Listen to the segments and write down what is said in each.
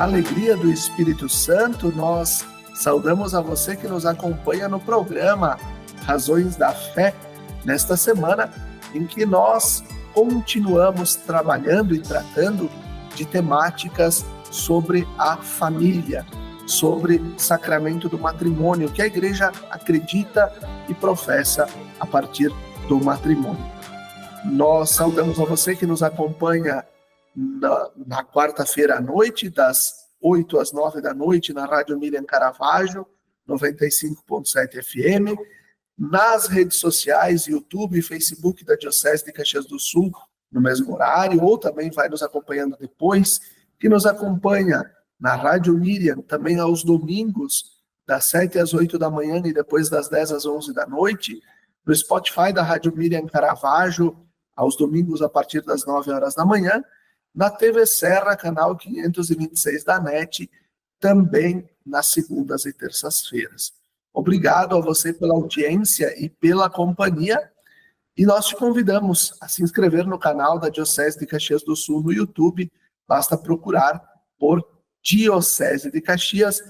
Na alegria do Espírito Santo, nós saudamos a você que nos acompanha no programa Razões da Fé, nesta semana em que nós continuamos trabalhando e tratando de temáticas sobre a família, sobre sacramento do matrimônio, que a Igreja acredita e professa a partir do matrimônio. Nós saudamos a você que nos acompanha na quarta-feira à noite, das 8 às 9 da noite, na Rádio Miriam Caravaggio, 95.7 FM, nas redes sociais, YouTube e Facebook da Diocese de Caxias do Sul, no mesmo horário, ou também vai nos acompanhando depois, que nos acompanha na Rádio Miriam, também aos domingos, das 7 às 8 da manhã e depois das 10 às 11 da noite, no Spotify da Rádio Miriam Caravaggio, aos domingos a partir das 9 horas da manhã, na TV Serra, canal 526 da NET, também nas segundas e terças-feiras. Obrigado a você pela audiência e pela companhia, e nós te convidamos a se inscrever no canal da Diocese de Caxias do Sul no YouTube, basta procurar por Diocese de Caxias,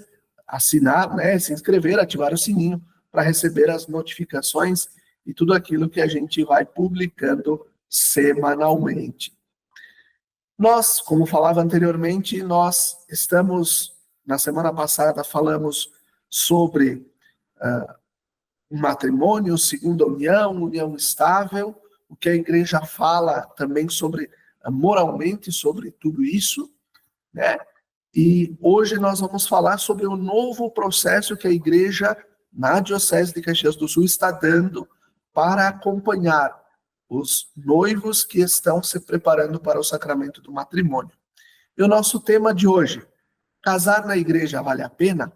assinar, se inscrever, ativar o sininho para receber as notificações e tudo aquilo que a gente vai publicando semanalmente. Nós, como falava anteriormente, nós estamos, na semana passada, falamos sobre matrimônio, segunda união, união estável, o que a Igreja fala também sobre, moralmente, sobre tudo isso, né? E hoje nós vamos falar sobre o novo processo que a Igreja, na Diocese de Caxias do Sul, está dando para acompanhar os noivos que estão se preparando para o sacramento do matrimônio. E o nosso tema de hoje, casar na igreja vale a pena?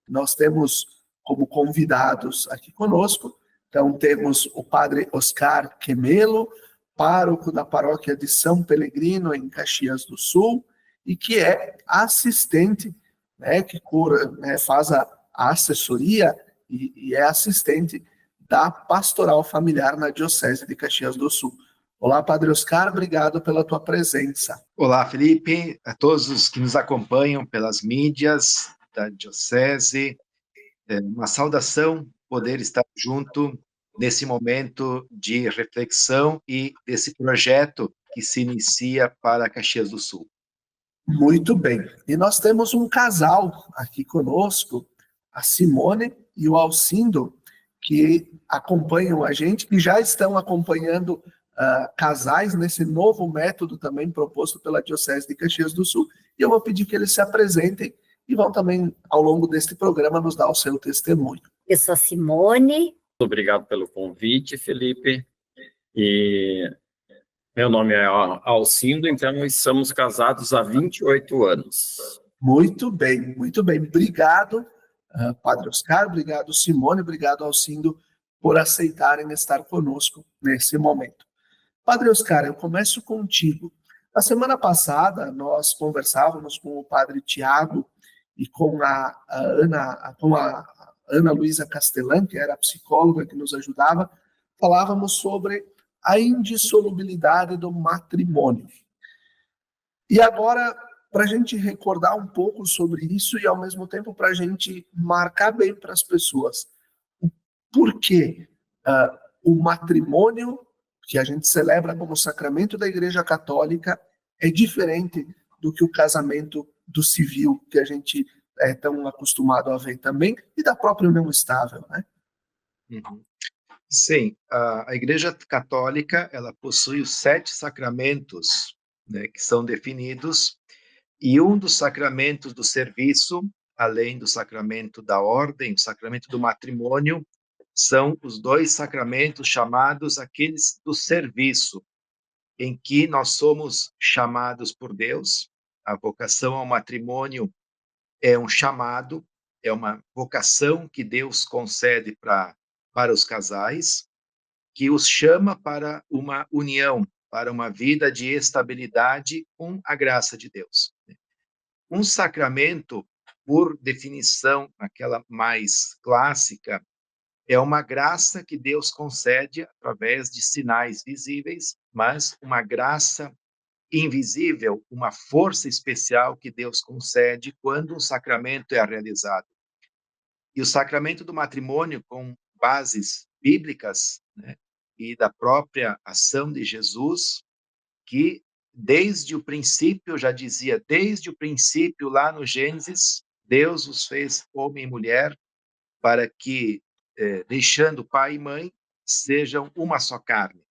Nós temos como convidados aqui conosco, então temos o padre Oscar Quemelo, pároco da paróquia de São Pelegrino, em Caxias do Sul, e que é assistente, que faz a assessoria e é assistente da Pastoral Familiar na Diocese de Caxias do Sul. Olá, Padre Oscar, obrigado pela tua presença. Olá, Felipe, a todos os que nos acompanham pelas mídias da Diocese, uma saudação poder estar junto nesse momento de reflexão e desse projeto que se inicia para Caxias do Sul. Muito bem, e nós temos um casal aqui conosco, a Simone e o Alcindo, que acompanham a gente, que já estão acompanhando casais nesse novo método também proposto pela Diocese de Caxias do Sul, e eu vou pedir que eles se apresentem e vão também, ao longo deste programa, nos dar o seu testemunho. Eu sou a Simone. Obrigado pelo convite, Felipe, e meu nome é Alcindo, então nós somos casados há 28 anos. Muito bem, obrigado, Padre Oscar, obrigado, Simone, obrigado, Alcindo, por aceitarem estar conosco nesse momento. Padre Oscar, eu começo contigo. Na semana passada, nós conversávamos com o Padre Tiago e com a Ana Luísa Castellan, que era a psicóloga que nos ajudava, falávamos sobre a indissolubilidade do matrimônio. E agora, para a gente recordar um pouco sobre isso e, ao mesmo tempo, para a gente marcar bem para as pessoas por que o matrimônio, que a gente celebra como sacramento da Igreja Católica, é diferente do que o casamento do civil, que a gente é tão acostumado a ver também, e da própria união estável, né? Uhum. Sim, a Igreja Católica, ela possui os 7 sacramentos, que são definidos, e um dos sacramentos do serviço, além do sacramento da ordem, o sacramento do matrimônio, são os 2 sacramentos chamados aqueles do serviço, em que nós somos chamados por Deus. A vocação ao matrimônio é um chamado, é uma vocação que Deus concede para os casais, que os chama para uma união, para uma vida de estabilidade com a graça de Deus. Um sacramento, por definição, aquela mais clássica, é uma graça que Deus concede através de sinais visíveis, mas uma graça invisível, uma força especial que Deus concede quando um sacramento é realizado. E o sacramento do matrimônio, com bases bíblicas, né, e da própria ação de Jesus, que desde o princípio, já dizia, desde o princípio, lá no Gênesis, Deus os fez homem e mulher para que, deixando pai e mãe, sejam uma só carne.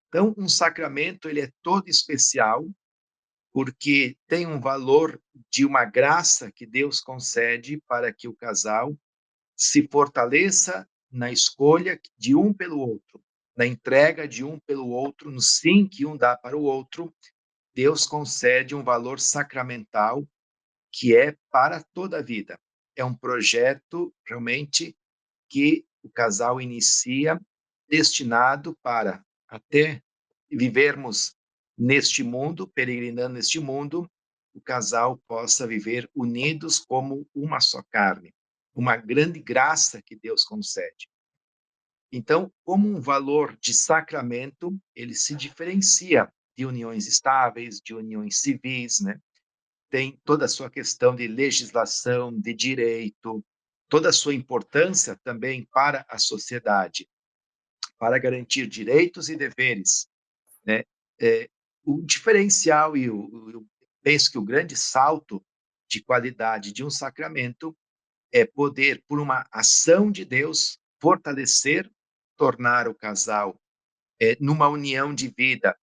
Então, um sacramento, ele é todo especial, porque tem um valor de uma graça que Deus concede para que o casal se fortaleça na escolha de um pelo outro, na entrega de um pelo outro, no sim que um dá para o outro. Deus concede um valor sacramental que é para toda a vida. É um projeto realmente que o casal inicia, destinado para até vivermos neste mundo, peregrinando neste mundo, o casal possa viver unidos como uma só carne. Uma grande graça que Deus concede. Então, como um valor de sacramento, ele se diferencia de uniões estáveis, de uniões civis, né? Tem toda a sua questão de legislação, de direito, toda a sua importância também para a sociedade, para garantir direitos e deveres, né? O diferencial eu penso que o grande salto de qualidade de um sacramento é poder, por uma ação de Deus, fortalecer, tornar o casal numa união de vida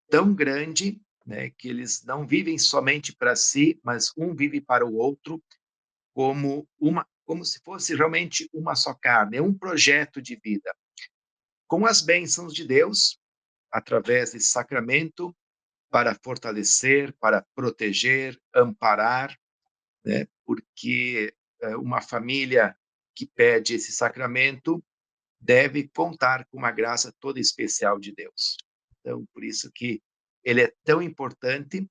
tão grande, né, que eles não vivem somente para si, mas um vive para o outro, como se fosse realmente uma só carne, é um projeto de vida. Com as bênçãos de Deus, através desse sacramento, para fortalecer, para proteger, amparar, né, porque uma família que pede esse sacramento deve contar com uma graça toda especial de Deus. Então, por isso que ele é tão importante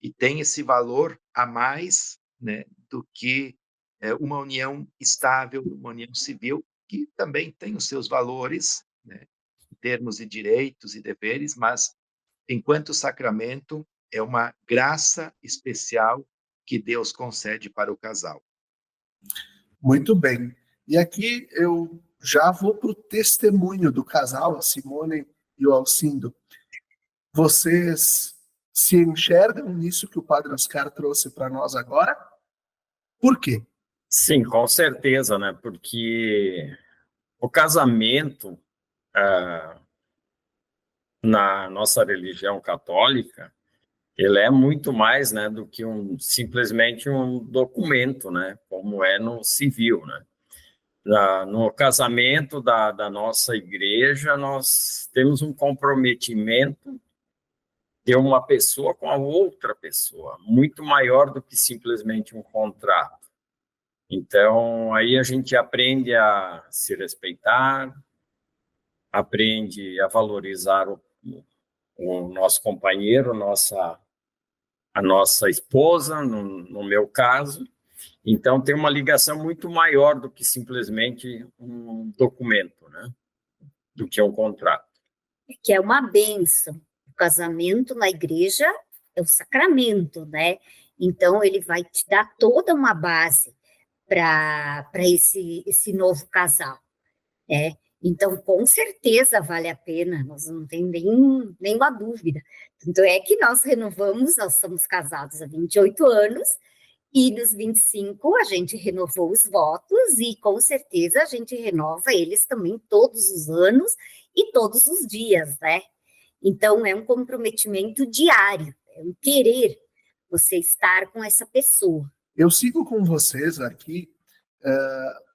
e tem esse valor a mais, né, do que uma união estável, uma união civil, que também tem os seus valores, né, em termos de direitos e deveres, mas, enquanto sacramento, é uma graça especial que Deus concede para o casal. Muito bem. E aqui eu já vou para o testemunho do casal, a Simone e o Alcindo. Vocês se enxergam nisso que o Padre Oscar trouxe para nós agora? Por quê? Sim, com certeza, né? Porque o casamento, na nossa religião católica, ele é muito mais, né, do que simplesmente um documento, né? Como é no civil, né? No casamento da nossa igreja, nós temos um comprometimento de uma pessoa com a outra pessoa, muito maior do que simplesmente um contrato. Então, aí a gente aprende a se respeitar, aprende a valorizar o nosso companheiro, a nossa esposa, no meu caso. Então, tem uma ligação muito maior do que simplesmente um documento, né? Do que um contrato. Que é uma bênção. O casamento na igreja é o sacramento, né? Então, ele vai te dar toda uma base para esse novo casal, né? Então, com certeza vale a pena, nós não tem nenhuma dúvida. Tanto é que nós renovamos, nós somos casados há 28 anos, e nos 25 a gente renovou os votos, e com certeza a gente renova eles também todos os anos e todos os dias, né? Então, é um comprometimento diário, é um querer você estar com essa pessoa. Eu sigo com vocês aqui,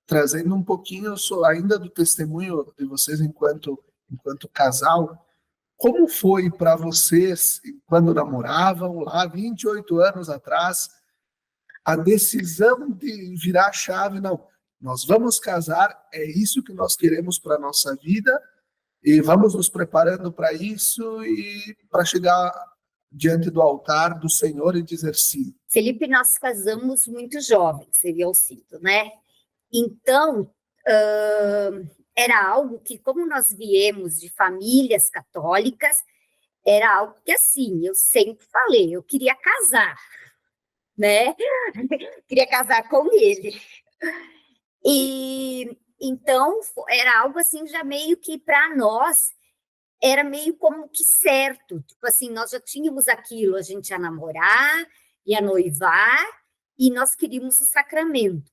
trazendo um pouquinho ainda do testemunho de vocês enquanto casal. Como foi para vocês, quando namoravam, lá 28 anos atrás, a decisão de virar a chave? Não, nós vamos casar, é isso que nós queremos para a nossa vida, e vamos nos preparando para isso e para chegar diante do altar do Senhor e dizer sim. Felipe, nós casamos muito jovens, eu e Alcindo, né? Então, era algo que, como nós viemos de famílias católicas, era algo que, assim, eu sempre falei, eu queria casar, né? Queria casar com ele. E então era algo assim já meio que para nós era meio como que certo, tipo assim, nós já tínhamos aquilo, a gente ia namorar, ia noivar e nós queríamos o sacramento.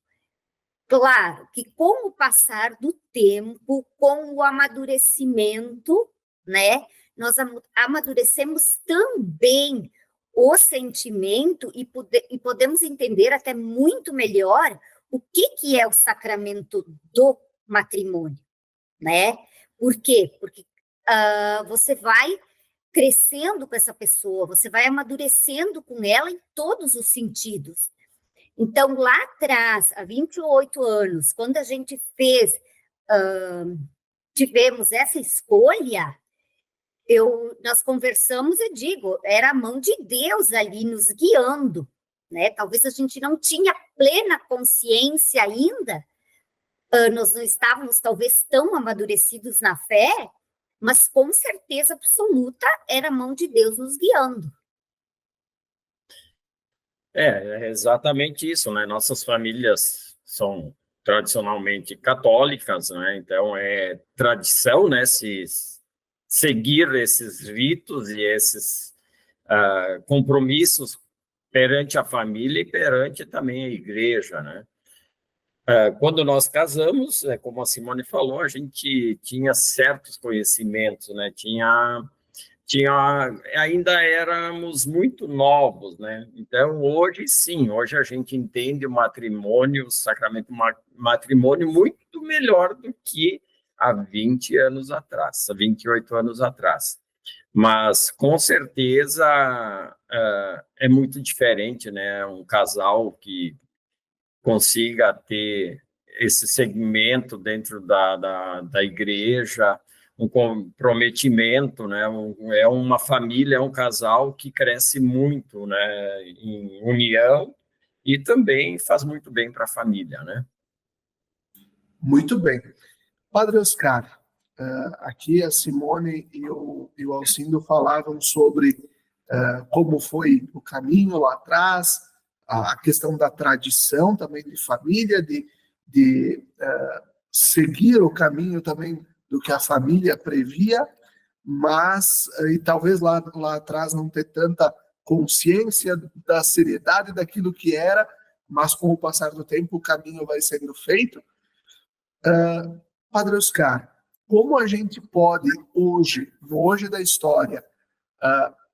Claro que com o passar do tempo, com o amadurecimento, né, nós amadurecemos também o sentimento e podemos entender até muito melhor o que é o sacramento do matrimônio, né? Por quê? Porque você vai crescendo com essa pessoa, você vai amadurecendo com ela em todos os sentidos. Então, lá atrás, há 28 anos, quando a gente tivemos essa escolha, nós conversamos e digo, era a mão de Deus ali nos guiando, né? Talvez a gente não tinha plena consciência ainda, nós não estávamos talvez tão amadurecidos na fé, mas com certeza absoluta era a mão de Deus nos guiando. É exatamente isso, né? Nossas famílias são tradicionalmente católicas, né? Então é tradição, né? Se seguir esses ritos e esses compromissos perante a família e perante também a igreja, né? Quando nós casamos, como a Simone falou, a gente tinha certos conhecimentos, né? Ainda éramos muito novos, né? Então, hoje sim, hoje a gente entende o matrimônio, o sacramento matrimônio muito melhor do que há 20 anos atrás, há 28 anos atrás. Mas, com certeza, é muito diferente, né? Um casal que consiga ter esse segmento dentro da igreja, um comprometimento, né? É uma família, é um casal que cresce muito, né? Em união e também faz muito bem para a família, né? Muito bem. Padre Oscar, aqui a Simone e o Alcindo falavam sobre como foi o caminho lá atrás, a questão da tradição também de família, de seguir o caminho também do que a família previa, mas, e talvez lá atrás não ter tanta consciência da seriedade daquilo que era, mas com o passar do tempo o caminho vai sendo feito. Padre Oscar, como a gente pode hoje, no hoje da história,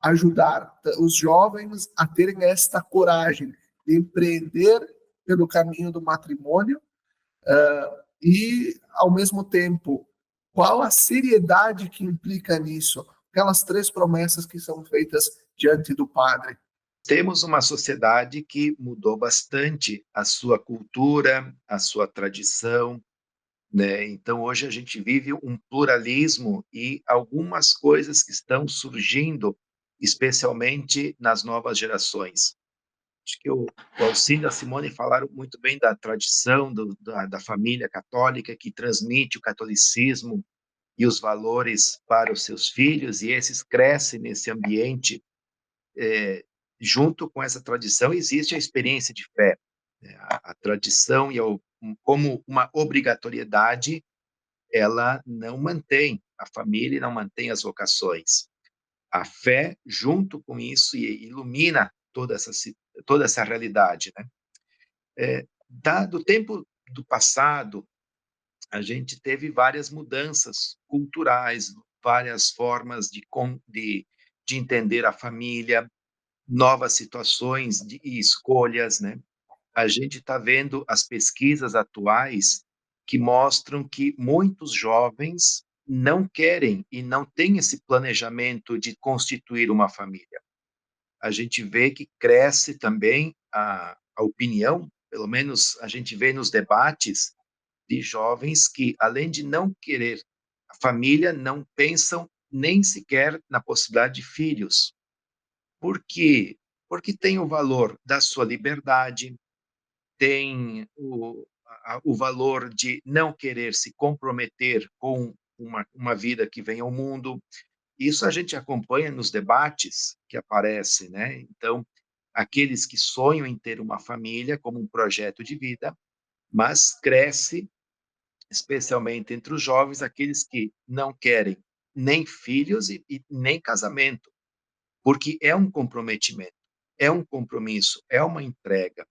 ajudar os jovens a terem esta coragem de empreender pelo caminho do matrimônio e, ao mesmo tempo, qual a seriedade que implica nisso? Aquelas 3 promessas que são feitas diante do padre. Temos uma sociedade que mudou bastante a sua cultura, a sua tradição, né? Então, hoje a gente vive um pluralismo e algumas coisas que estão surgindo, especialmente nas novas gerações. Acho que o Alcindo e a Simone falaram muito bem da tradição da família católica, que transmite o catolicismo e os valores para os seus filhos, e esses crescem nesse ambiente. Junto com essa tradição existe a experiência de fé, né? A tradição como uma obrigatoriedade, ela não mantém a família e não mantém as vocações. A fé, junto com isso, ilumina toda essa realidade, né? Do tempo do passado, a gente teve várias mudanças culturais, várias formas de entender a família, novas situações e escolhas, né? A gente está vendo as pesquisas atuais que mostram que muitos jovens não querem e não têm esse planejamento de constituir uma família. A gente vê que cresce também a opinião, pelo menos a gente vê nos debates de jovens que, além de não querer a família, não pensam nem sequer na possibilidade de filhos. Por quê? Porque tem o valor da sua liberdade, tem o valor de não querer se comprometer com uma vida que vem ao mundo, Isso a gente acompanha nos debates que aparecem, né? Então, aqueles que sonham em ter uma família como um projeto de vida, mas cresce, especialmente entre os jovens, aqueles que não querem nem filhos e nem casamento, porque é um comprometimento, é um compromisso, é uma entrega.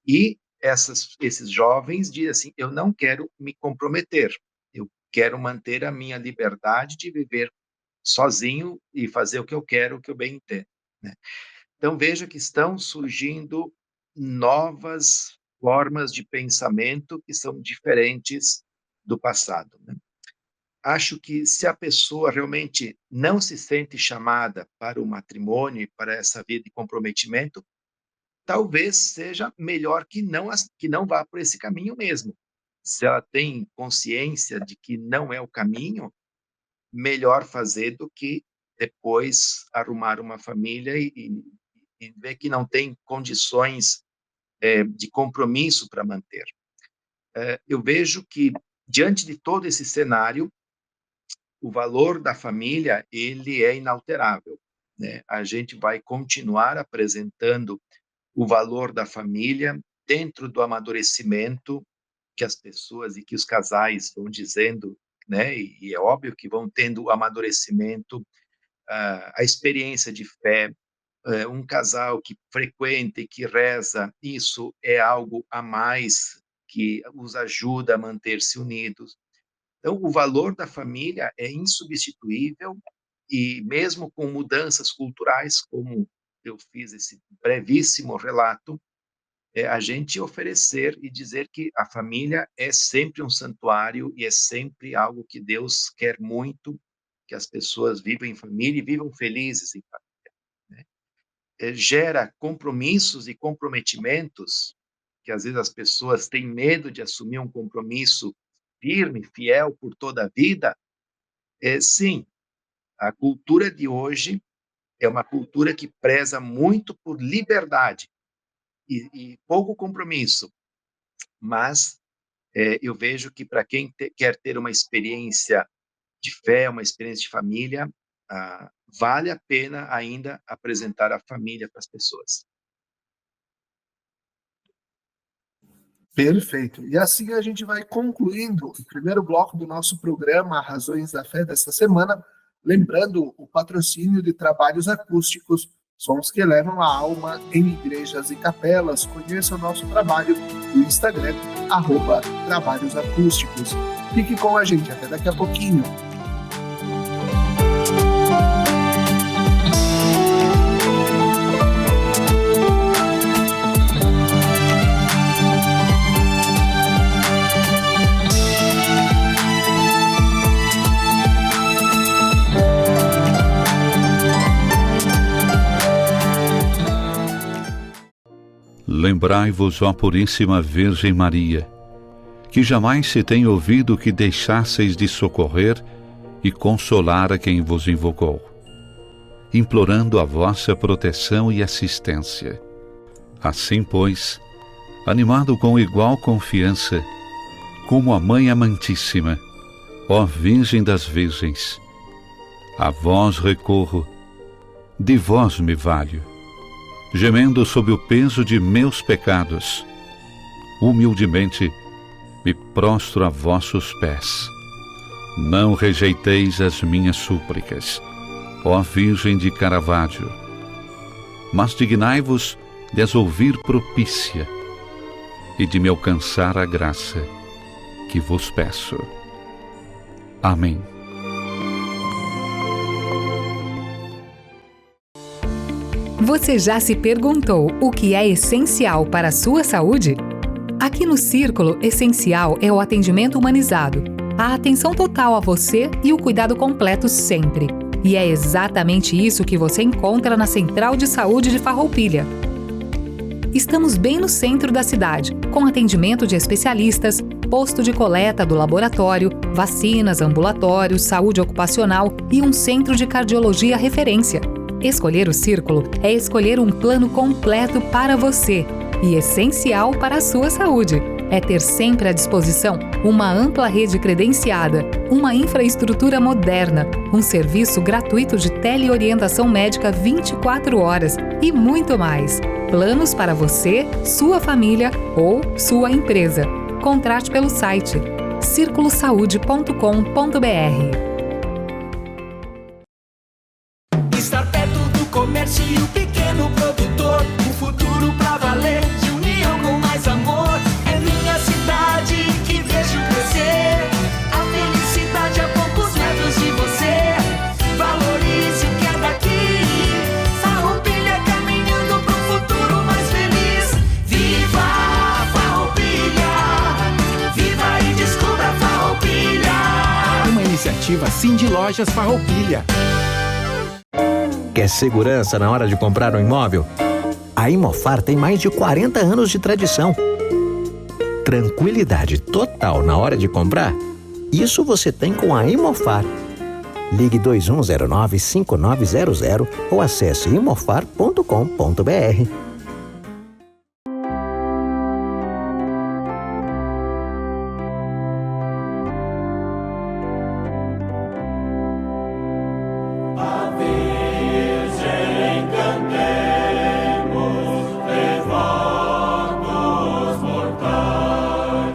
E esses jovens dizem assim, eu não quero me comprometer, eu quero manter a minha liberdade de viver sozinho e fazer o que eu quero, o que eu bem entendo, né? Então, veja que estão surgindo novas formas de pensamento que são diferentes do passado, né? Acho que se a pessoa realmente não se sente chamada para o matrimônio, para essa vida de comprometimento, talvez seja melhor que não vá por esse caminho mesmo. Se ela tem consciência de que não é o caminho, melhor fazer do que depois arrumar uma família e ver que não tem condições de compromisso para manter. Eu vejo que, diante de todo esse cenário, o valor da família ele é inalterável, né? A gente vai continuar apresentando o valor da família dentro do amadurecimento que as pessoas e que os casais vão dizendo, né? E é óbvio que vão tendo o amadurecimento, a experiência de fé, um casal que frequenta e que reza, isso é algo a mais que os ajuda a manter-se unidos. Então, o valor da família é insubstituível e mesmo com mudanças culturais, como eu fiz esse brevíssimo relato, a gente oferecer e dizer que a família é sempre um santuário e é sempre algo que Deus quer muito, que as pessoas vivam em família e vivam felizes em família, né? Gera compromissos e comprometimentos, que às vezes as pessoas têm medo de assumir um compromisso firme, fiel por toda a vida. Sim, a cultura de hoje é uma cultura que preza muito por liberdade e pouco compromisso, mas eu vejo que para quem quer ter uma experiência de fé, uma experiência de família, vale a pena ainda apresentar a família para as pessoas. Perfeito. E assim a gente vai concluindo o primeiro bloco do nosso programa Razões da Fé desta semana, lembrando o patrocínio de trabalhos acústicos, sons que elevam a alma em igrejas e capelas. Conheça o nosso trabalho no Instagram, @trabalhosacústicos. Fique com a gente, até daqui a pouquinho. Lembrai-vos, ó Puríssima Virgem Maria, que jamais se tem ouvido que deixasseis de socorrer e consolar a quem vos invocou, implorando a vossa proteção e assistência. Assim, pois, animado com igual confiança, como a Mãe Amantíssima, ó Virgem das Virgens, a vós recorro, de vós me valho, gemendo sob o peso de meus pecados, humildemente me prostro a vossos pés. Não rejeiteis as minhas súplicas, ó Virgem de Caravaggio, mas dignai-vos de as ouvir propícia e de me alcançar a graça que vos peço. Amém. Você já se perguntou o que é essencial para a sua saúde? Aqui no Círculo, essencial é o atendimento humanizado, a atenção total a você e o cuidado completo sempre. E é exatamente isso que você encontra na Central de Saúde de Farroupilha. Estamos bem no centro da cidade, com atendimento de especialistas, posto de coleta do laboratório, vacinas, ambulatório, saúde ocupacional e um centro de cardiologia referência. Escolher o Círculo é escolher um plano completo para você e essencial para a sua saúde. é ter sempre à disposição uma ampla rede credenciada, uma infraestrutura moderna, um serviço gratuito de teleorientação médica 24 horas e muito mais. Planos para você, sua família ou sua empresa. Contrate pelo site circulosaude.com.br. Estar perto do comércio e o pequeno produtor, um futuro pra valer, de união com mais amor. É minha cidade que vejo crescer, a felicidade a poucos metros de você. Valorize o que é daqui, Farroupilha caminhando pro futuro mais feliz. Viva Farroupilha, viva e descubra Farroupilha. Uma iniciativa Cindy Lojas Farroupilha. Quer segurança na hora de comprar um imóvel? A Imofar tem mais de 40 anos de tradição. Tranquilidade total na hora de comprar? Isso você tem com a Imofar. Ligue 2109-5900 ou acesse imofar.com.br.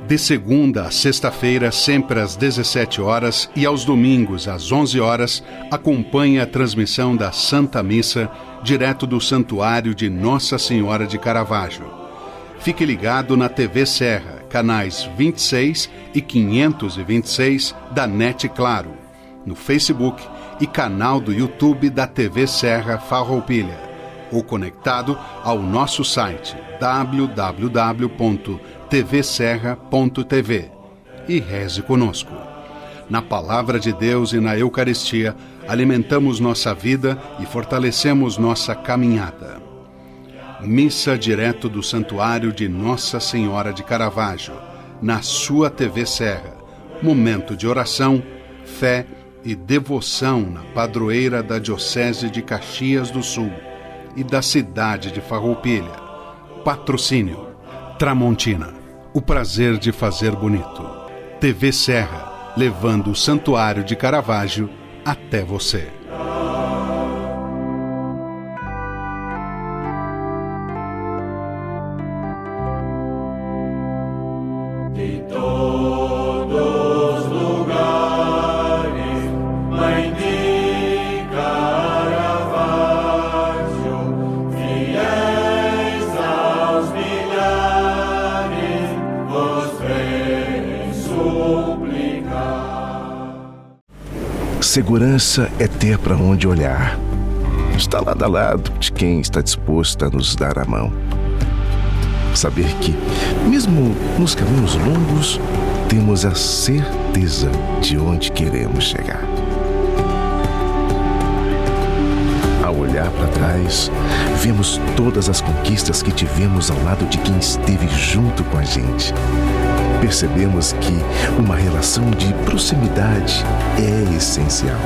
De segunda a sexta-feira, sempre às 17 horas e aos domingos às 11 horas, acompanhe a transmissão da Santa Missa, direto do Santuário de Nossa Senhora de Caravaggio. Fique ligado na TV Serra, canais 26 e 526 da NET Claro, no Facebook e canal do YouTube da TV Serra Farroupilha, ou conectado ao nosso site www.tvserra.tv e reze conosco. Na Palavra de Deus e na Eucaristia, alimentamos nossa vida e fortalecemos nossa caminhada. Missa direto do Santuário de Nossa Senhora de Caravaggio, na sua TV Serra. Momento de oração, fé e devoção na padroeira da Diocese de Caxias do Sul e da cidade de Farroupilha. Patrocínio Tramontina, o prazer de fazer bonito. TV Serra, levando o Santuário de Caravaggio até você. De todos os lugares, Mãe de Caravaggio, fiéis aos milhares, vos vem suplicar. Segurança é ter para onde olhar. Está lado a lado de quem está disposto a nos dar a mão. Saber que, mesmo nos caminhos longos, temos a certeza de onde queremos chegar. Ao olhar para trás, vemos todas as conquistas que tivemos ao lado de quem esteve junto com a gente. Percebemos que uma relação de proximidade é essencial.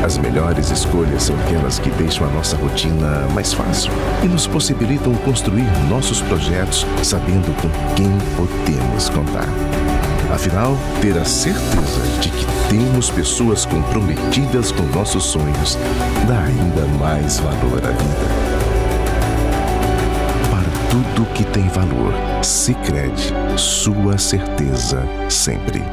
As melhores escolhas são aquelas que deixam a nossa rotina mais fácil e nos possibilitam construir nossos projetos sabendo com quem podemos contar. Afinal, ter a certeza de que temos pessoas comprometidas com nossos sonhos dá ainda mais valor à vida. Para tudo que tem valor, Sicredi, sua certeza sempre.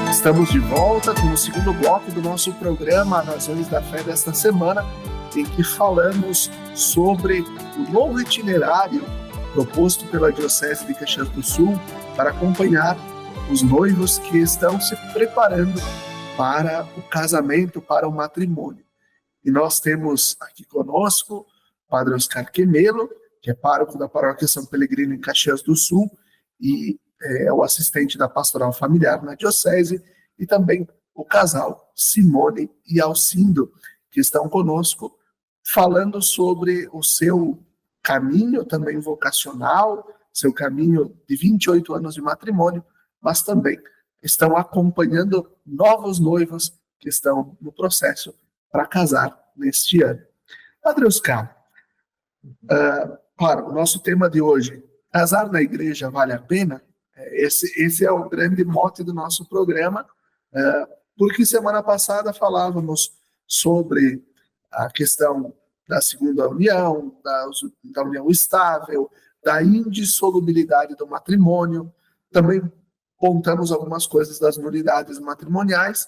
Estamos de volta com o segundo bloco do nosso programa Razões da Fé desta semana, em que falamos sobre o novo itinerário proposto pela Diocese de Caxias do Sul para acompanhar os noivos que estão se preparando para o casamento, para o matrimônio. E nós temos aqui conosco o Padre Oscar Quemelo, que é pároco da Paróquia São Pelegrino em Caxias do Sul e é o assistente da Pastoral Familiar na Diocese, e também o casal Simone e Alcindo, que estão conosco falando sobre o seu caminho também vocacional, seu caminho de 28 anos de matrimônio, mas também estão acompanhando novos noivos que estão no processo para casar neste ano. Padre Oscar, claro, o nosso tema de hoje, casar na igreja vale a pena? Esse é o grande mote do nosso programa, porque semana passada falávamos sobre a questão da segunda união, da união estável, da indissolubilidade do matrimônio, também pontamos algumas coisas das nulidades matrimoniais,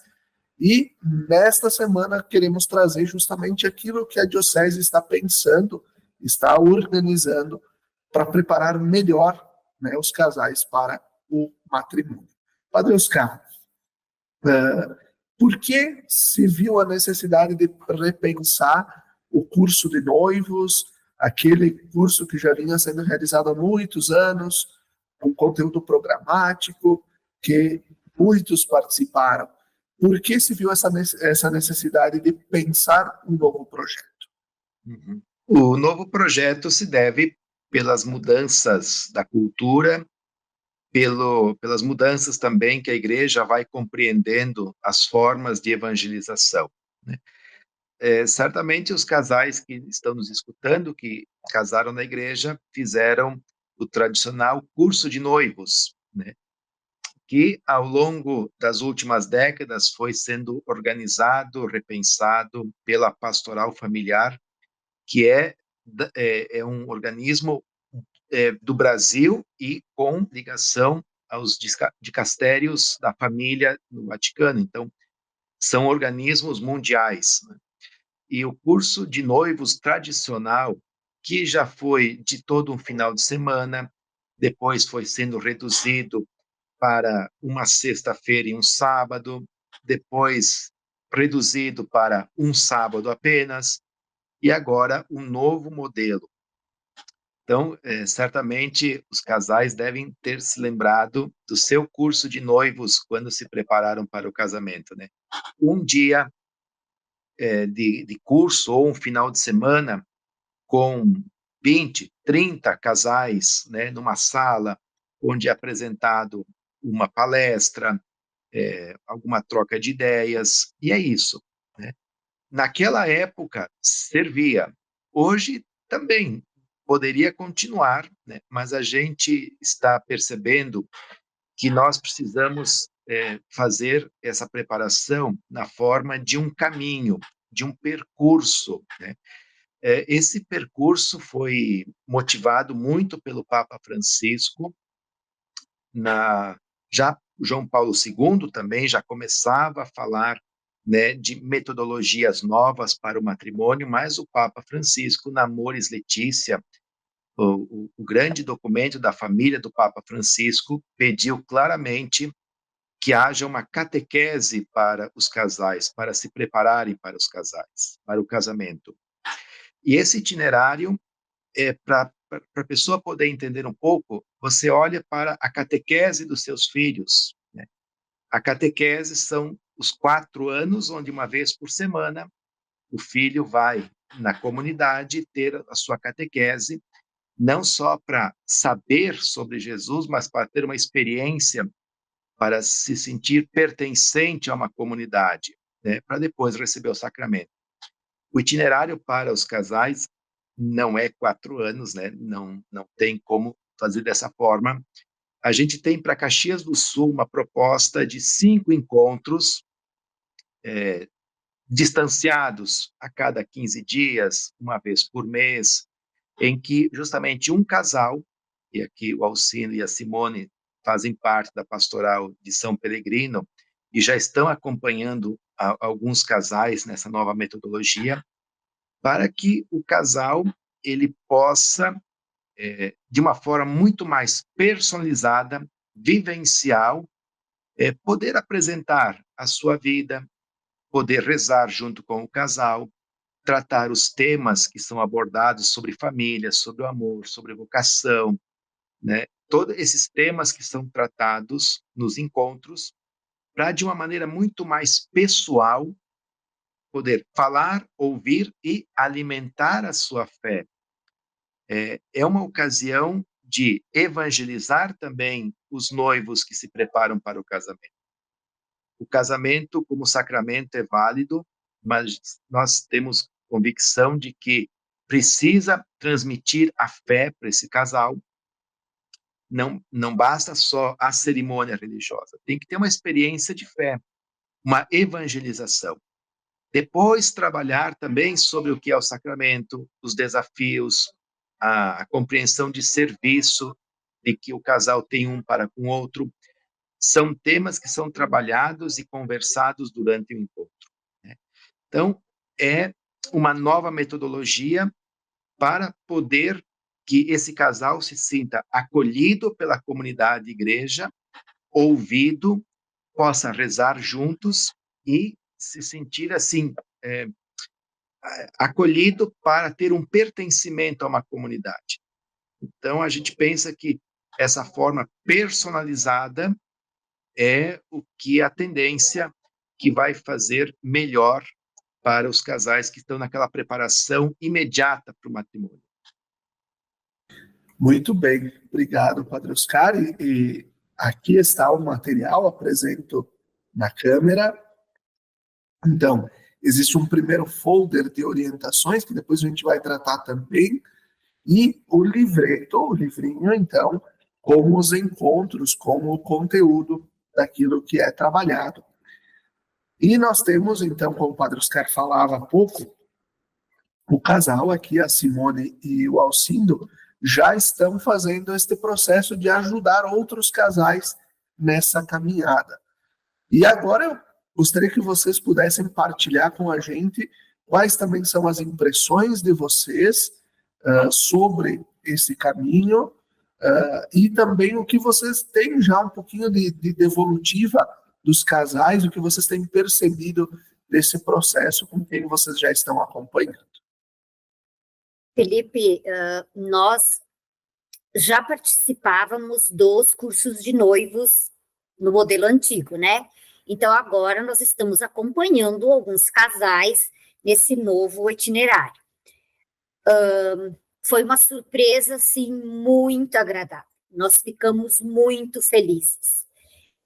e nesta semana queremos trazer justamente aquilo que a Diocese está pensando, está organizando para preparar melhor, né, os casais para o matrimônio. Padre Oscar, por que se viu a necessidade de repensar o curso de noivos, aquele curso que já vinha sendo realizado há muitos anos, com conteúdo programático, que muitos participaram? Por que se viu essa necessidade de pensar um novo projeto? Uhum. O novo projeto se deve pelas mudanças da cultura, pelas mudanças também que a igreja vai compreendendo as formas de evangelização, né? Certamente os casais que estão nos escutando, que casaram na igreja, fizeram o tradicional curso de noivos, né? Que ao longo das últimas décadas foi sendo organizado, repensado pela Pastoral Familiar, que é um organismo do Brasil e com ligação aos dicastérios da família no Vaticano. Então, são organismos mundiais, né? E o curso de noivos tradicional, que já foi de todo um final de semana, depois foi sendo reduzido para uma sexta-feira e um sábado, depois reduzido para um sábado apenas, e agora um novo modelo. Então, certamente os casais devem ter se lembrado do seu curso de noivos quando se prepararam para o casamento, né? Um dia de curso ou um final de semana com 20, 30 casais, né, numa sala onde é apresentado uma palestra, alguma troca de ideias, e é isso, né? Naquela época servia, hoje também poderia continuar, né? Mas a gente está percebendo que nós precisamos fazer essa preparação na forma de um caminho, de um percurso, né? Esse percurso foi motivado muito pelo Papa Francisco, já João Paulo II também já começava a falar, né, de metodologias novas para o matrimônio, mas o Papa Francisco, na Amoris Laetitia, o grande documento da família do Papa Francisco, pediu claramente que haja uma catequese para os casais, para se prepararem para os casais, para o casamento. E esse itinerário, para a pessoa poder entender um pouco, você olha para a catequese dos seus filhos, né? A catequese são os 4 anos, onde uma vez por semana o filho vai na comunidade ter a sua catequese, não só para saber sobre Jesus, mas para ter uma experiência, para se sentir pertencente a uma comunidade, né? Para depois receber o sacramento. O itinerário para os casais não é 4 anos, né? Não tem como fazer dessa forma. A gente tem para Caxias do Sul uma proposta de 5 encontros distanciados a cada 15 dias, uma vez por mês, em que justamente um casal, e aqui o Alcindo e a Simone fazem parte da pastoral de São Peregrino, e já estão acompanhando alguns casais nessa nova metodologia, para que o casal ele possa, de uma forma muito mais personalizada, vivencial, poder apresentar a sua vida, poder rezar junto com o casal, tratar os temas que são abordados sobre família, sobre o amor, sobre vocação, né? Todos esses temas que são tratados nos encontros, para, de uma maneira muito mais pessoal, poder falar, ouvir e alimentar a sua fé. É uma ocasião de evangelizar também os noivos que se preparam para o casamento. O casamento, como sacramento, é válido, mas nós temos convicção de que precisa transmitir a fé para esse casal. Não basta só a cerimônia religiosa, tem que ter uma experiência de fé, uma evangelização. Depois, trabalhar também sobre o que é o sacramento, os desafios, a compreensão de serviço, de que o casal tem um para com o outro. São temas que são trabalhados e conversados durante o encontro, né? Então, é uma nova metodologia para poder que esse casal se sinta acolhido pela comunidade igreja, ouvido, possa rezar juntos e se sentir assim, acolhido para ter um pertencimento a uma comunidade. Então, a gente pensa que essa forma personalizada é o que a tendência que vai fazer melhor para os casais que estão naquela preparação imediata para o matrimônio. Muito bem, obrigado, Padre Oscar. E aqui está o material, apresento na câmera. Então, existe um primeiro folder de orientações, que depois a gente vai tratar também, e o livreto, o livrinho, então, com os encontros, com o conteúdo daquilo que é trabalhado. E nós temos, então, como o Padre Oscar falava há pouco, o casal aqui, a Simone e o Alcindo, já estão fazendo este processo de ajudar outros casais nessa caminhada. E agora eu gostaria que vocês pudessem partilhar com a gente quais também são as impressões de vocês sobre esse caminho e também o que vocês têm já um pouquinho de devolutiva dos casais, o que vocês têm percebido desse processo com quem vocês já estão acompanhando. Felipe, nós já participávamos dos cursos de noivos no modelo antigo, né? Então, agora nós estamos acompanhando alguns casais nesse novo itinerário. Foi uma surpresa, assim, muito agradável. Nós ficamos muito felizes.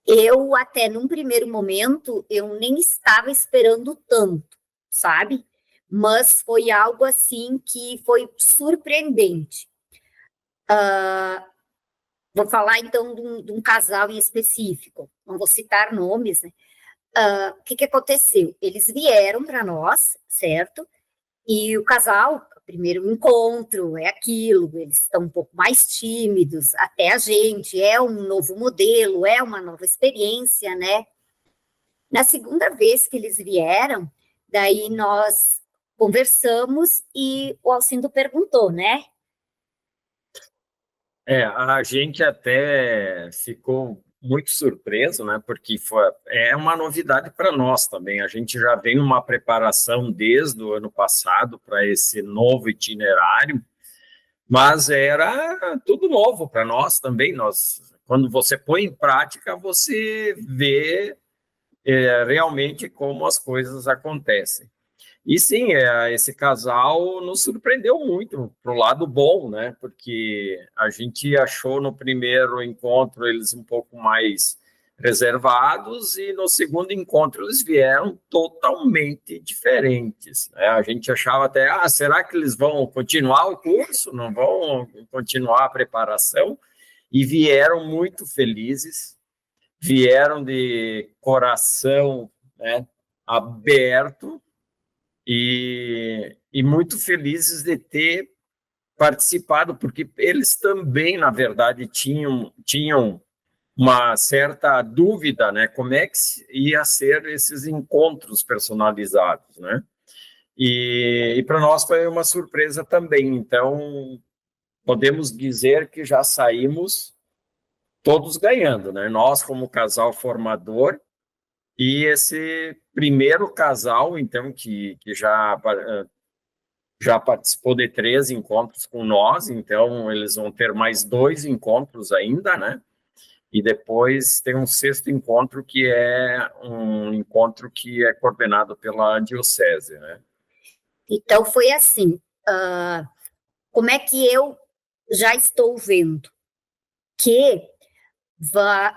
Eu, até num primeiro momento, eu nem estava esperando tanto, sabe? Mas foi algo, assim, que foi surpreendente. Vou falar, então, de um casal em específico. Não vou citar nomes, né? O que aconteceu? Eles vieram para nós, certo? E o casal, primeiro encontro, é aquilo, eles estão um pouco mais tímidos, até a gente, é um novo modelo, é uma nova experiência, né? Na segunda vez que eles vieram, daí nós conversamos e o Alcindo perguntou, né? A gente até ficou muito surpreso, né? Porque é uma novidade para nós também. A gente já vem uma preparação desde o ano passado para esse novo itinerário, mas era tudo novo para nós também. Quando você põe em prática, você vê realmente como as coisas acontecem. E sim, esse casal nos surpreendeu muito, pro lado bom, né? Porque a gente achou no primeiro encontro eles um pouco mais reservados e no segundo encontro eles vieram totalmente diferentes, né? A gente achava até, será que eles vão continuar o curso? Não vão continuar a preparação? E vieram muito felizes, vieram de coração, né, aberto, e muito felizes de ter participado, porque eles também, na verdade, tinham uma certa dúvida, né, como é que ia ser esses encontros personalizados, né, e para nós foi uma surpresa também. Então, podemos dizer que já saímos todos ganhando, né, nós como casal formador, e esse primeiro casal, então, que já participou de 3 encontros com nós, então eles vão ter mais 2 encontros ainda, né? E depois tem um sexto encontro, que é um encontro que é coordenado pela diocese, né? Então, foi assim, como é que eu já estou vendo? Que,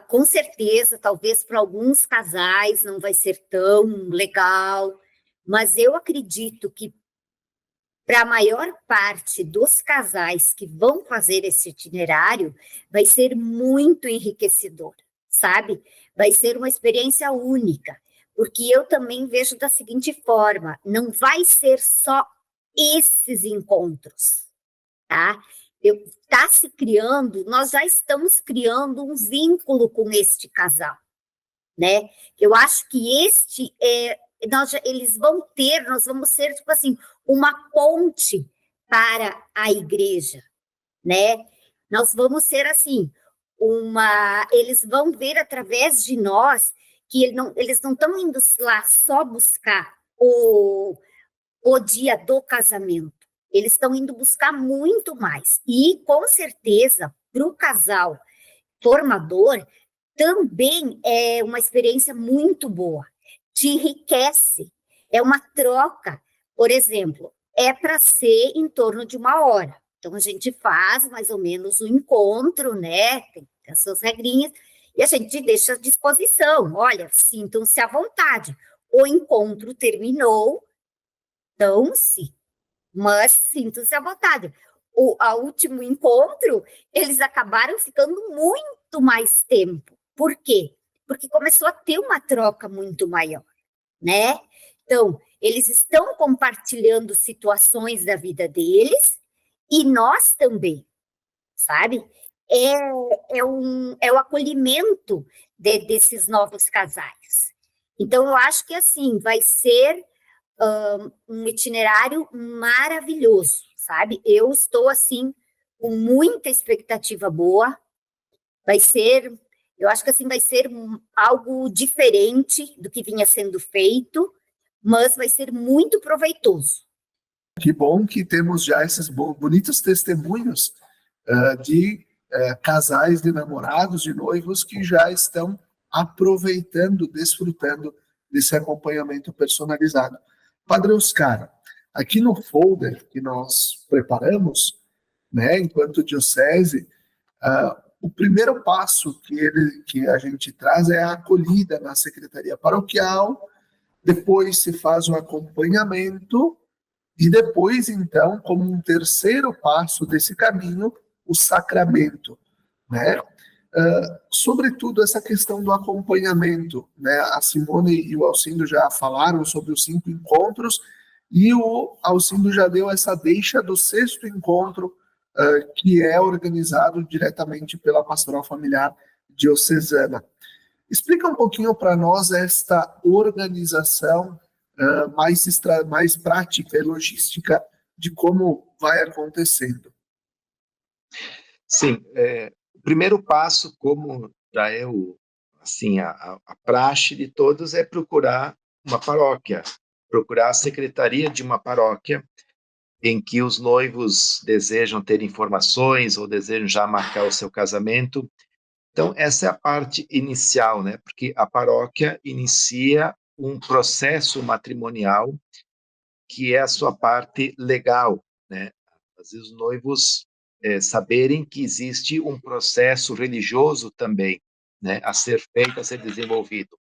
com certeza, talvez para alguns casais não vai ser tão legal, mas eu acredito que para a maior parte dos casais que vão fazer esse itinerário, vai ser muito enriquecedor, sabe? Vai ser uma experiência única, porque eu também vejo da seguinte forma: não vai ser só esses encontros, tá? Está se criando, nós já estamos criando um vínculo com este casal, né? Eu acho que eles vão ter, nós vamos ser, tipo assim, uma ponte para a igreja, né? Nós vamos ser, assim, eles vão ver através de nós que eles não estão indo lá só buscar o dia do casamento, eles estão indo buscar muito mais. E, com certeza, para o casal formador, também é uma experiência muito boa, te enriquece, é uma troca. Por exemplo, é para ser em torno de 1 hora. Então, a gente faz mais ou menos o encontro, né? Tem as suas regrinhas, e a gente deixa à disposição. Olha, sintam-se à vontade. O encontro terminou, então-se, mas sintam-se à vontade. Ao último encontro, eles acabaram ficando muito mais tempo. Por quê? Porque começou a ter uma troca muito maior, né? Então, eles estão compartilhando situações da vida deles e nós também, sabe? É o acolhimento desses novos casais. Então, eu acho que, assim, vai ser um itinerário maravilhoso, sabe? Eu estou, assim, com muita expectativa boa. Eu acho que, assim, vai ser algo diferente do que vinha sendo feito, mas vai ser muito proveitoso. Que bom que temos já esses bonitos testemunhos de casais, de namorados, de noivos que já estão aproveitando, desfrutando desse acompanhamento personalizado. Padre Oscar, aqui no folder que nós preparamos, né, enquanto diocese, o primeiro passo que a gente traz é a acolhida na secretaria paroquial, depois se faz o acompanhamento e depois, então, como um terceiro passo desse caminho, o sacramento, né? Sobretudo essa questão do acompanhamento, né? A Simone e o Alcindo já falaram sobre os 5 encontros e o Alcindo já deu essa deixa do 6º encontro, que é organizado diretamente pela Pastoral Familiar Diocesana. Explica um pouquinho para nós esta organização mais prática e logística de como vai acontecendo. Sim, o primeiro passo, como já é a praxe de todos, é procurar uma paróquia, procurar a secretaria de uma paróquia em que os noivos desejam ter informações ou desejam já marcar o seu casamento. Então, essa é a parte inicial, né? Porque a paróquia inicia um processo matrimonial que é a sua parte legal, né? Às vezes os noivos saberem que existe um processo religioso também, né, a ser feito, a ser desenvolvido.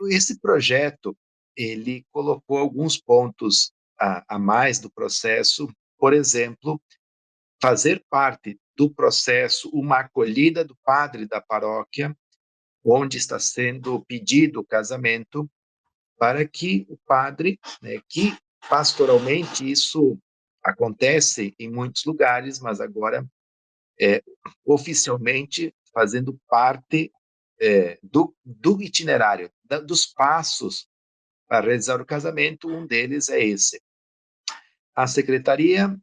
Esse projeto, ele colocou alguns pontos a mais do processo, por exemplo, fazer parte do processo uma acolhida do padre da paróquia, onde está sendo pedido o casamento, para que o padre, né, que pastoralmente isso acontece em muitos lugares, mas agora oficialmente fazendo parte do itinerário, dos passos para realizar o casamento, um deles é esse. A secretaria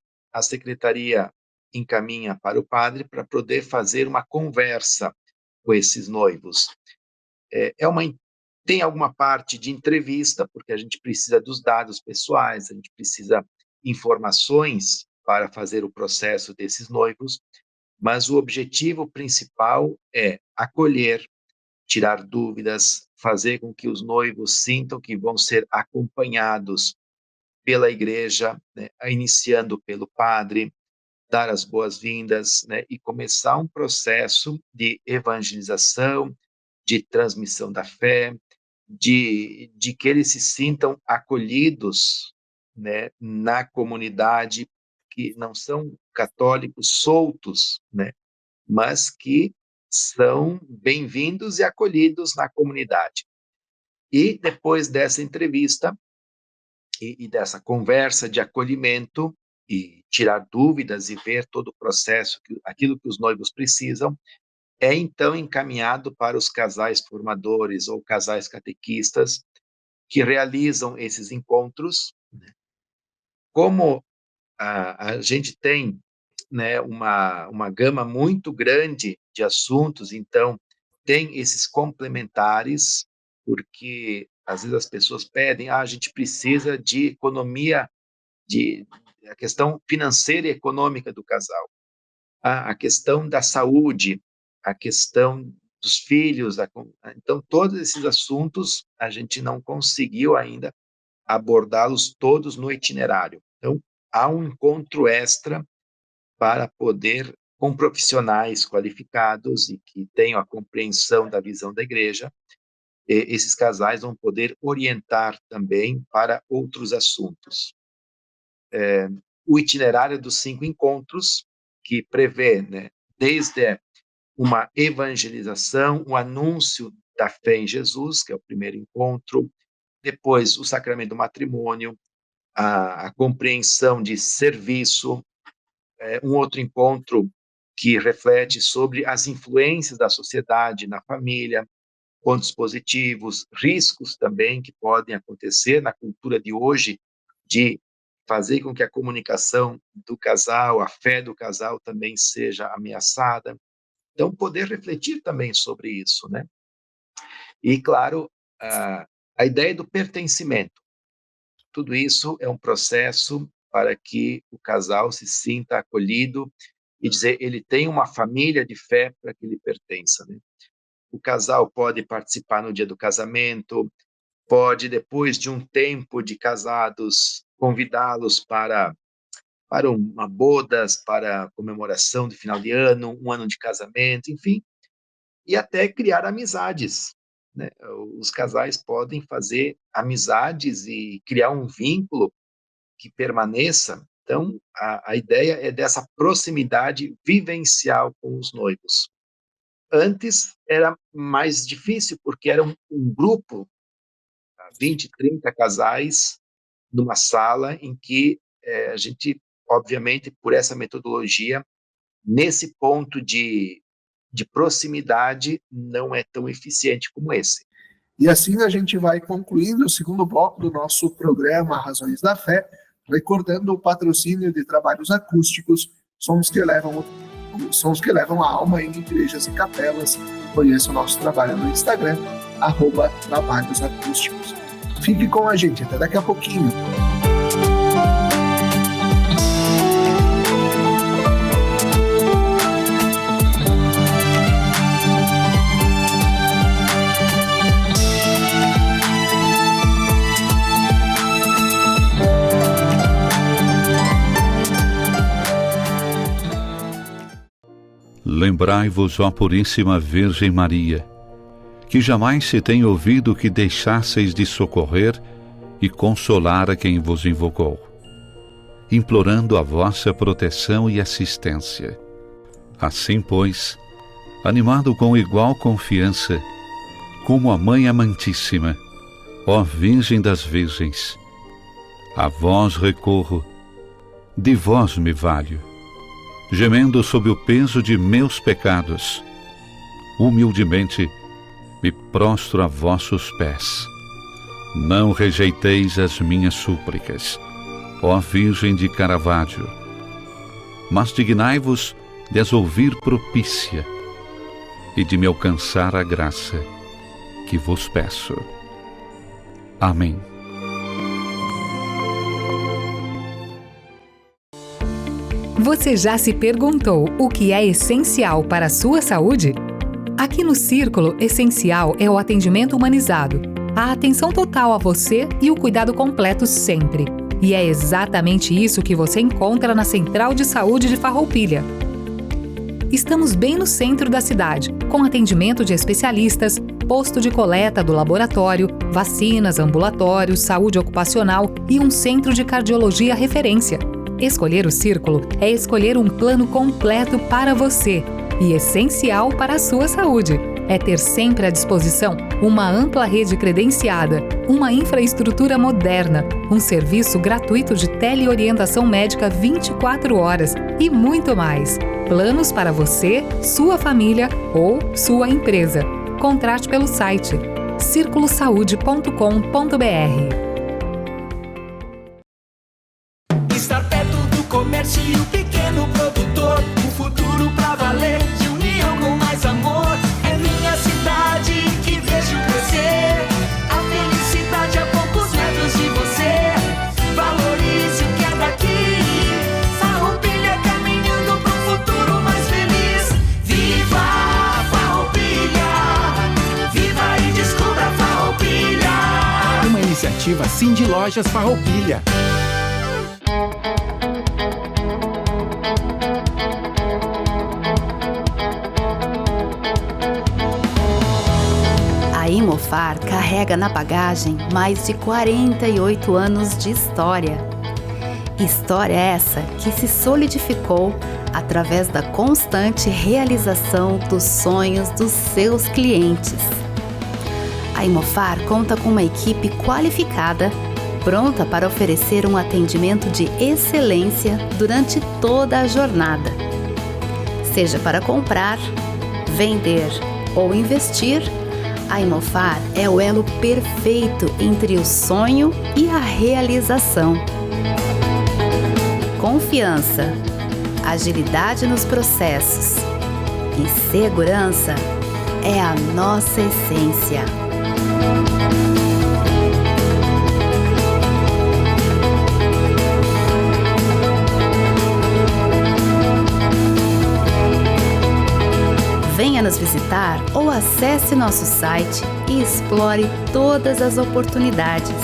encaminha para o padre para poder fazer uma conversa com esses noivos. Tem alguma parte de entrevista, porque a gente precisa dos dados pessoais, a gente precisa informações para fazer o processo desses noivos, mas o objetivo principal é acolher, tirar dúvidas, fazer com que os noivos sintam que vão ser acompanhados pela igreja, né, iniciando pelo padre, dar as boas-vindas, né, e começar um processo de evangelização, de transmissão da fé, de que eles se sintam acolhidos, né, na comunidade, que não são católicos soltos, né, mas que são bem-vindos e acolhidos na comunidade. E depois dessa entrevista e dessa conversa de acolhimento, e tirar dúvidas e ver todo o processo, aquilo que os noivos precisam, é então encaminhado para os casais formadores ou casais catequistas que realizam esses encontros. Como a gente tem, né, uma gama muito grande de assuntos, então tem esses complementares, porque às vezes as pessoas pedem, a gente precisa de economia, a questão financeira e econômica do casal, a questão da saúde, a questão dos filhos, então todos esses assuntos a gente não conseguiu ainda abordá-los todos no itinerário. Então há um encontro extra para poder, com profissionais qualificados e que tenham a compreensão da visão da igreja, esses casais vão poder orientar também para outros assuntos. O itinerário dos 5 encontros, que prevê, né, desde uma evangelização, o anúncio da fé em Jesus, que é o primeiro encontro, depois o sacramento do matrimônio, a compreensão de serviço, um outro encontro que reflete sobre as influências da sociedade na família, pontos positivos, riscos também que podem acontecer na cultura de hoje, de fazer com que a comunicação do casal, a fé do casal também seja ameaçada. Então, poder refletir também sobre isso, né? E, claro, a ideia do pertencimento. Tudo isso é um processo para que o casal se sinta acolhido e dizer, ele tem uma família de fé para que ele pertença, né? O casal pode participar no dia do casamento, pode, depois de um tempo de casados, convidá-los para uma bodas, para comemoração de final de ano, um ano de casamento, enfim, e até criar amizades, né? Os casais podem fazer amizades e criar um vínculo que permaneça. Então, a ideia é dessa proximidade vivencial com os noivos. Antes era mais difícil, porque era um grupo, 20, 30 casais, numa sala em que a gente, obviamente, por essa metodologia, nesse ponto de proximidade, não é tão eficiente como esse. E assim a gente vai concluindo o segundo bloco do nosso programa Razões da Fé, recordando o patrocínio de trabalhos acústicos, sons que levam a alma em igrejas e capelas. Conheça o nosso trabalho no Instagram, @trabalhosacústicos. Fique com a gente, até daqui a pouquinho. Lembrai-vos, ó Puríssima Virgem Maria, que jamais se tem ouvido que deixasseis de socorrer e consolar a quem vos invocou, implorando a vossa proteção e assistência. Assim, pois, animado com igual confiança, como a Mãe Amantíssima, ó Virgem das Virgens, a vós recorro, de vós me valho, gemendo sob o peso de meus pecados, humildemente me prostro a vossos pés. Não rejeiteis as minhas súplicas, ó Virgem de Caravaggio, mas dignai-vos de as ouvir propícia e de me alcançar a graça que vos peço. Amém. Você já se perguntou o que é essencial para a sua saúde? Aqui no Círculo, essencial é o atendimento humanizado, a atenção total a você e o cuidado completo sempre. E é exatamente isso que você encontra na Central de Saúde de Farroupilha. Estamos bem no centro da cidade, com atendimento de especialistas, posto de coleta do laboratório, vacinas, ambulatórios, saúde ocupacional e um centro de cardiologia referência. Escolher o Círculo é escolher um plano completo para você e essencial para a sua saúde. É ter sempre à disposição uma ampla rede credenciada, uma infraestrutura moderna, um serviço gratuito de teleorientação médica 24 horas e muito mais. Planos para você, sua família ou sua empresa. Contrate pelo site circulosaude.com.br. Estar perto do comércio e o pequeno produtor, um futuro pra valer, de união com mais amor. É minha cidade que vejo crescer, a felicidade a poucos metros de você. Valorize o que é daqui, Farroupilha caminhando pro futuro mais feliz. Viva Farroupilha, viva e descubra Farroupilha. Uma iniciativa Cindy Lojas Farroupilha. A Imofar carrega na bagagem mais de 48 anos de história. História essa que se solidificou através da constante realização dos sonhos dos seus clientes. A Imofar conta com uma equipe qualificada, pronta para oferecer um atendimento de excelência durante toda a jornada. Seja para comprar, vender ou investir, a Imofar é o elo perfeito entre o sonho e a realização. Confiança, agilidade nos processos e segurança é a nossa essência. Venha nos visitar ou acesse nosso site e explore todas as oportunidades.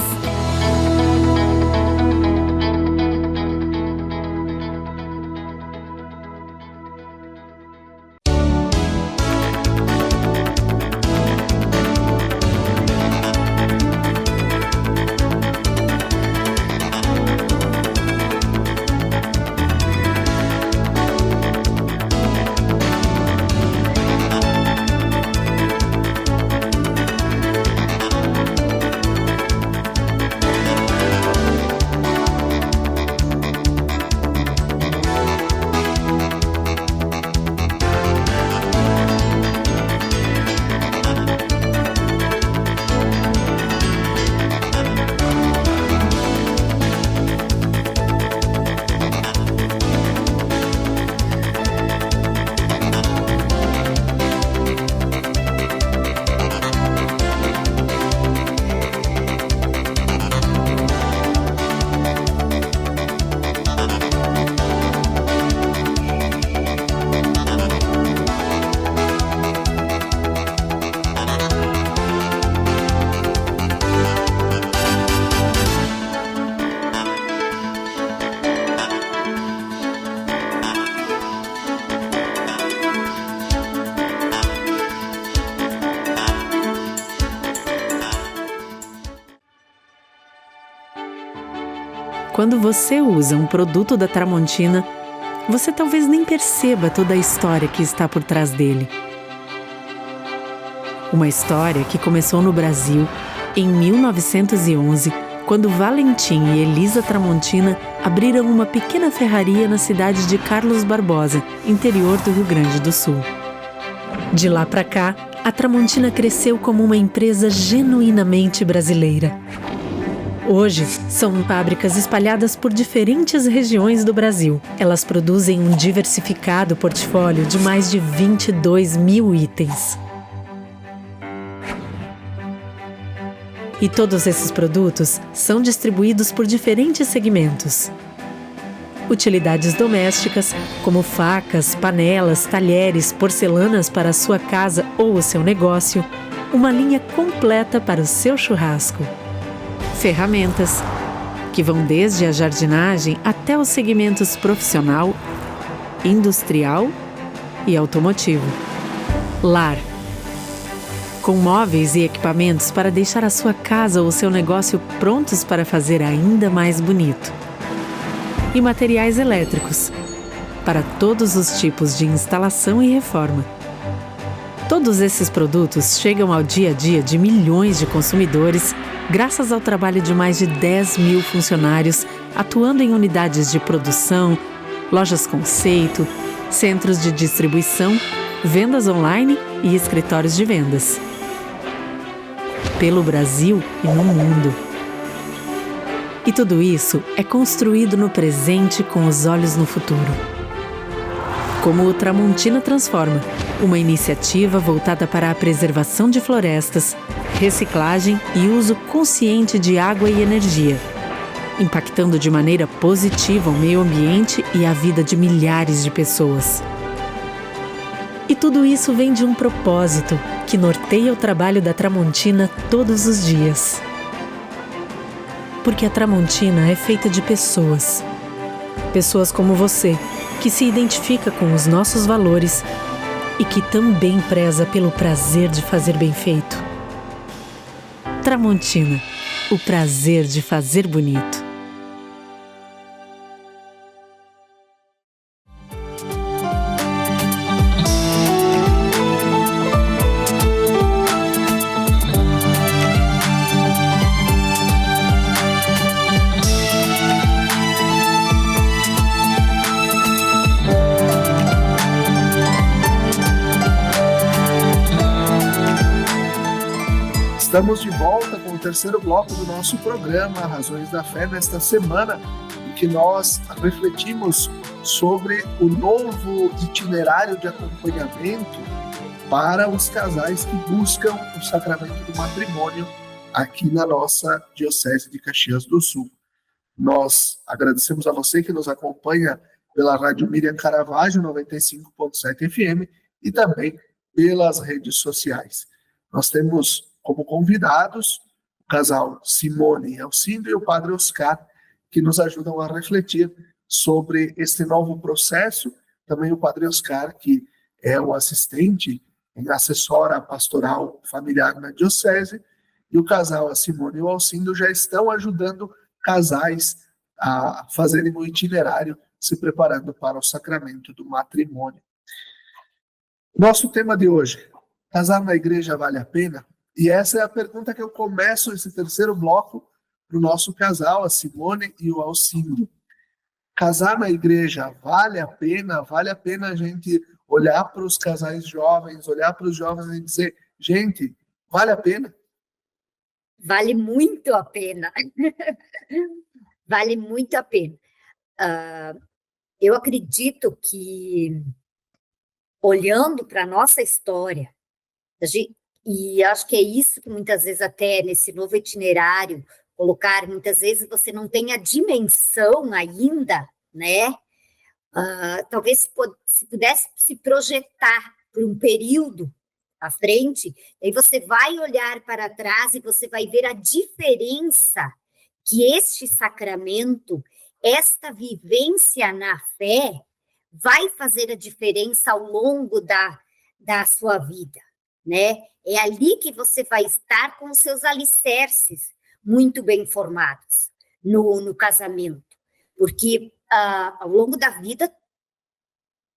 Quando você usa um produto da Tramontina, você talvez nem perceba toda a história que está por trás dele. Uma história que começou no Brasil em 1911, quando Valentim e Elisa Tramontina abriram uma pequena ferraria na cidade de Carlos Barbosa, interior do Rio Grande do Sul. De lá para cá, a Tramontina cresceu como uma empresa genuinamente brasileira. Hoje, são fábricas espalhadas por diferentes regiões do Brasil. Elas produzem um diversificado portfólio de mais de 22 mil itens. E todos esses produtos são distribuídos por diferentes segmentos. Utilidades domésticas, como facas, panelas, talheres, porcelanas para a sua casa ou o seu negócio. Uma linha completa para o seu churrasco. Ferramentas, que vão desde a jardinagem até os segmentos profissional, industrial e automotivo. Lar, com móveis e equipamentos para deixar a sua casa ou o seu negócio prontos para fazer ainda mais bonito. E materiais elétricos, para todos os tipos de instalação e reforma. Todos esses produtos chegam ao dia a dia de milhões de consumidores, graças ao trabalho de mais de 10 mil funcionários atuando em unidades de produção, lojas conceito, centros de distribuição, vendas online e escritórios de vendas. Pelo Brasil e no mundo. E tudo isso é construído no presente com os olhos no futuro. Como o Tramontina Transforma, uma iniciativa voltada para a preservação de florestas, reciclagem e uso consciente de água e energia, impactando de maneira positiva o meio ambiente e a vida de milhares de pessoas. E tudo isso vem de um propósito que norteia o trabalho da Tramontina todos os dias. Porque a Tramontina é feita de pessoas. Pessoas como você, que se identifica com os nossos valores e que também preza pelo prazer de fazer bem feito. Tramontina, o prazer de fazer bonito. Estamos de volta com o terceiro bloco do nosso programa Razões da Fé, nesta semana em que nós refletimos sobre o novo itinerário de acompanhamento para os casais que buscam o sacramento do matrimônio aqui na nossa Diocese de Caxias do Sul. Nós agradecemos a você que nos acompanha pela Rádio Miriam Caravaggio 95.7 FM e também pelas redes sociais. Nós temos como convidados o casal Simone e Alcindo e o padre Oscar, que nos ajudam a refletir sobre este novo processo. Também o padre Oscar, que é o assistente e assessora pastoral familiar na diocese, e o casal, a Simone e o Alcindo, já estão ajudando casais a fazerem um itinerário, se preparando para o sacramento do matrimônio. Nosso tema de hoje, casar na igreja vale a pena? E essa é a pergunta que eu começo esse terceiro bloco para o nosso casal, a Simone e o Alcindo. Casar na igreja vale a pena? Vale a pena a gente olhar para os casais jovens, olhar para os jovens e dizer, gente, vale a pena? Vale muito a pena. Vale muito a pena. Eu acredito que, olhando para a nossa história, e acho que é isso que muitas vezes até nesse novo itinerário, colocar, muitas vezes você não tem a dimensão ainda, né? Talvez se pudesse se projetar por um período à frente, aí você vai olhar para trás e você vai ver a diferença que este sacramento, esta vivência na fé, vai fazer a diferença ao longo da sua vida, né? É ali que você vai estar com os seus alicerces muito bem formados no casamento, porque ao longo da vida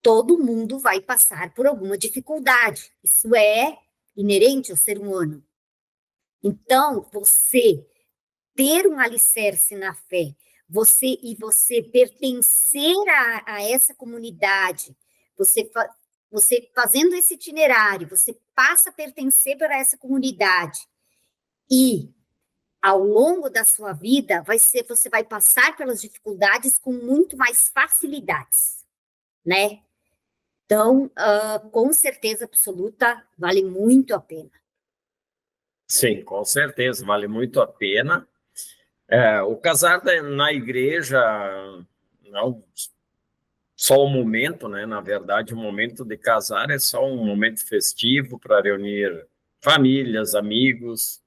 todo mundo vai passar por alguma dificuldade, isso é inerente ao ser humano. Então, você ter um alicerce na fé, você pertencer a essa comunidade, você fazendo esse itinerário, você passa a pertencer para essa comunidade e, ao longo da sua vida, você vai passar pelas dificuldades com muito mais facilidades, né? Então, com certeza absoluta, vale muito a pena. Sim, com certeza, vale muito a pena. O casar na igreja, não só o momento, né? Na verdade, o momento de casar é só um momento festivo para reunir famílias, amigos,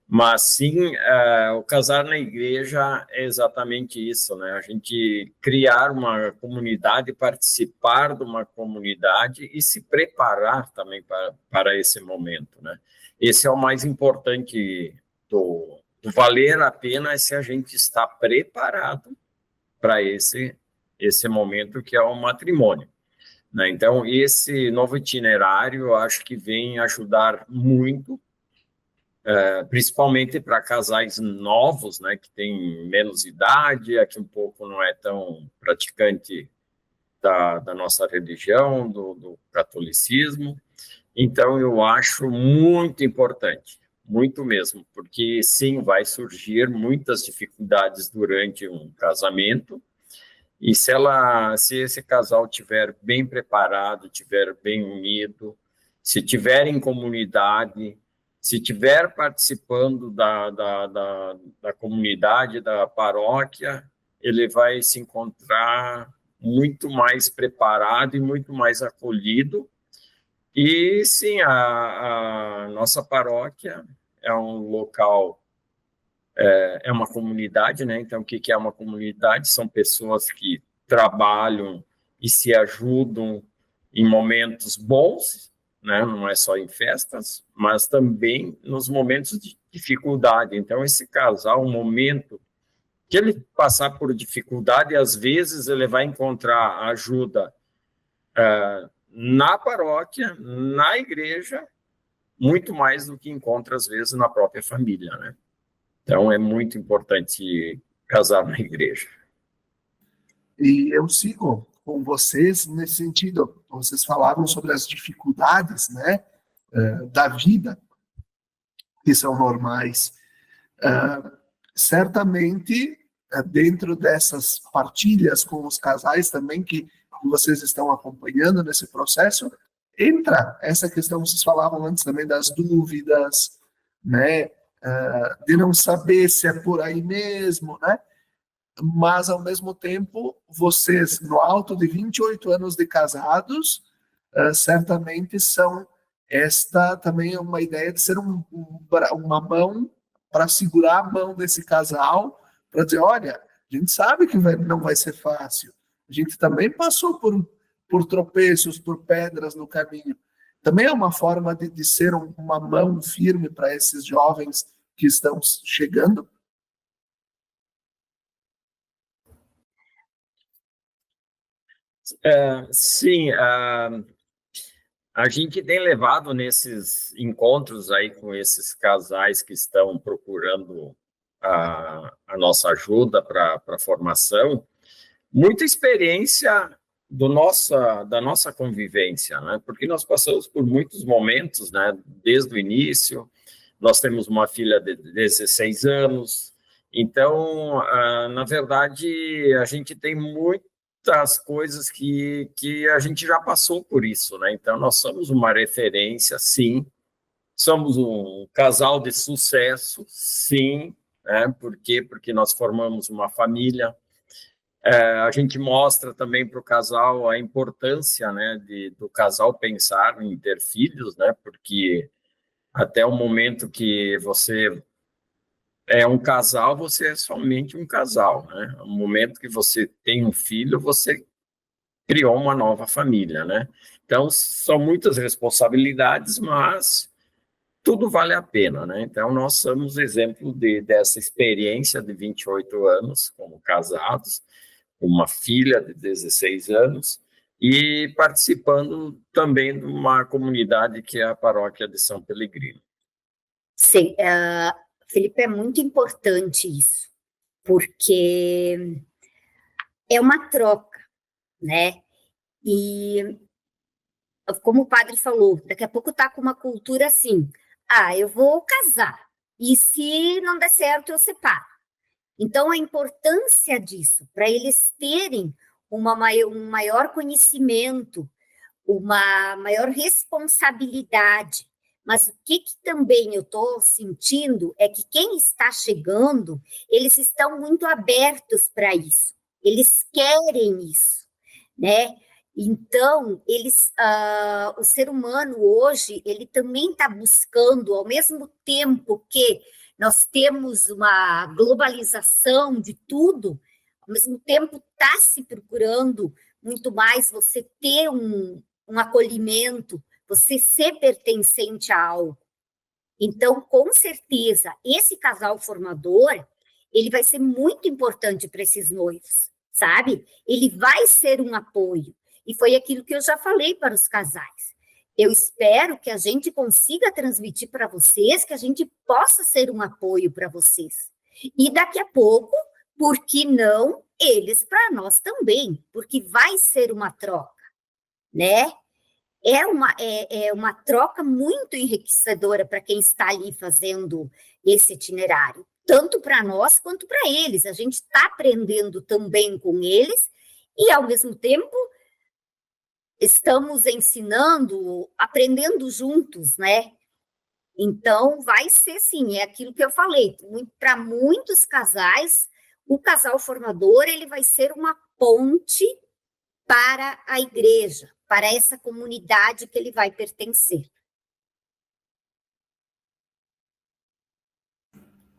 mas sim, o casar na igreja é exatamente isso, né? A gente criar uma comunidade, participar de uma comunidade e se preparar também para esse momento, né? Esse é o mais importante do valer a pena, é se a gente está preparado para esse momento que é o matrimônio, né? Então, esse novo itinerário, eu acho que vem ajudar muito, principalmente para casais novos, né, que têm menos idade, aqui um pouco não é tão praticante da nossa religião, do catolicismo. Então, eu acho muito importante, muito mesmo, porque sim, vai surgir muitas dificuldades durante um casamento, e se esse casal tiver bem preparado, tiver bem unido, se tiver em comunidade, se tiver participando da comunidade, da paróquia, ele vai se encontrar muito mais preparado e muito mais acolhido. E sim, a nossa paróquia é um local, é uma comunidade, né? Então, o que é uma comunidade? São pessoas que trabalham e se ajudam em momentos bons, né? Não é só em festas, mas também nos momentos de dificuldade. Então, esse casal, um momento que ele passar por dificuldade, às vezes ele vai encontrar ajuda na paróquia, na igreja, muito mais do que encontra, às vezes, na própria família, né? Então, é muito importante casar na igreja. E eu sigo com vocês nesse sentido. Vocês falaram sobre as dificuldades, né, da vida, que são normais. Certamente, dentro dessas partilhas com os casais também que vocês estão acompanhando nesse processo, entra essa questão, vocês falavam antes também das dúvidas, né, de não saber se é por aí mesmo, né? Mas, ao mesmo tempo, vocês, no alto de 28 anos de casados, certamente são também uma ideia de ser uma mão para segurar a mão desse casal, para dizer, olha, a gente sabe que não vai ser fácil, a gente também passou por tropeços, por pedras no caminho. Também é uma forma de ser uma mão firme para esses jovens que estão chegando. Sim, a gente tem levado nesses encontros aí com esses casais que estão procurando a nossa ajuda para a formação, muita experiência da nossa convivência, né? Porque nós passamos por muitos momentos, né? Desde o início, nós temos uma filha de 16 anos, então, na verdade, a gente tem muitas coisas que a gente já passou por isso, né? Então, nós somos uma referência, sim, somos um casal de sucesso, sim, né? Por quê? Porque nós formamos uma família. A gente mostra também para o casal a importância, né, do casal pensar em ter filhos, né? Porque até o momento que você é um casal, você é somente um casal, né? No momento que você tem um filho, você criou uma nova família, né? Então, são muitas responsabilidades, mas tudo vale a pena, né? Então, nós somos exemplo dessa experiência de 28 anos como casados, uma filha de 16 anos, e participando também de uma comunidade que é a Paróquia de São Pelegrino. Sim, Felipe, é muito importante isso, porque é uma troca, né? E, como o padre falou, daqui a pouco tá com uma cultura assim, eu vou casar, e se não der certo, eu separo. Então, a importância disso, para eles terem um maior conhecimento, uma maior responsabilidade. Mas o que também eu estou sentindo é que quem está chegando, eles estão muito abertos para isso. eles querem isso, né? Então, o ser humano hoje, ele também está buscando, ao mesmo tempo que nós temos uma globalização de tudo, ao mesmo tempo está se procurando muito mais você ter um acolhimento, você ser pertencente a algo. Então, com certeza, esse casal formador, ele vai ser muito importante para esses noivos, sabe? Ele vai ser um apoio. E foi aquilo que eu já falei para os casais. Eu espero que a gente consiga transmitir para vocês, que a gente possa ser um apoio para vocês. E daqui a pouco, por que não eles para nós também? Porque vai ser uma troca, né? É uma troca muito enriquecedora para quem está ali fazendo esse itinerário, tanto para nós quanto para eles. A gente está aprendendo também com eles e, ao mesmo tempo, estamos ensinando, aprendendo juntos, né? Então, vai ser sim, é aquilo que eu falei. Para muitos casais, o casal formador ele vai ser uma ponte para a igreja, para essa comunidade que ele vai pertencer.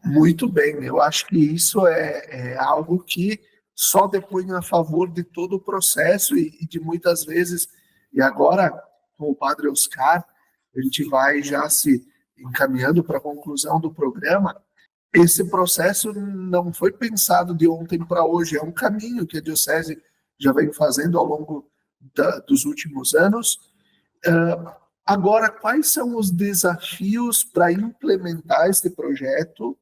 Muito bem, eu acho que isso é algo que só depõe a favor de todo o processo e de muitas vezes, e agora com o Padre Oscar, a gente vai já se encaminhando para a conclusão do programa. Esse processo não foi pensado de ontem para hoje, é um caminho que a Diocese já vem fazendo ao longo dos últimos anos. Agora, quais são os desafios para implementar este projeto?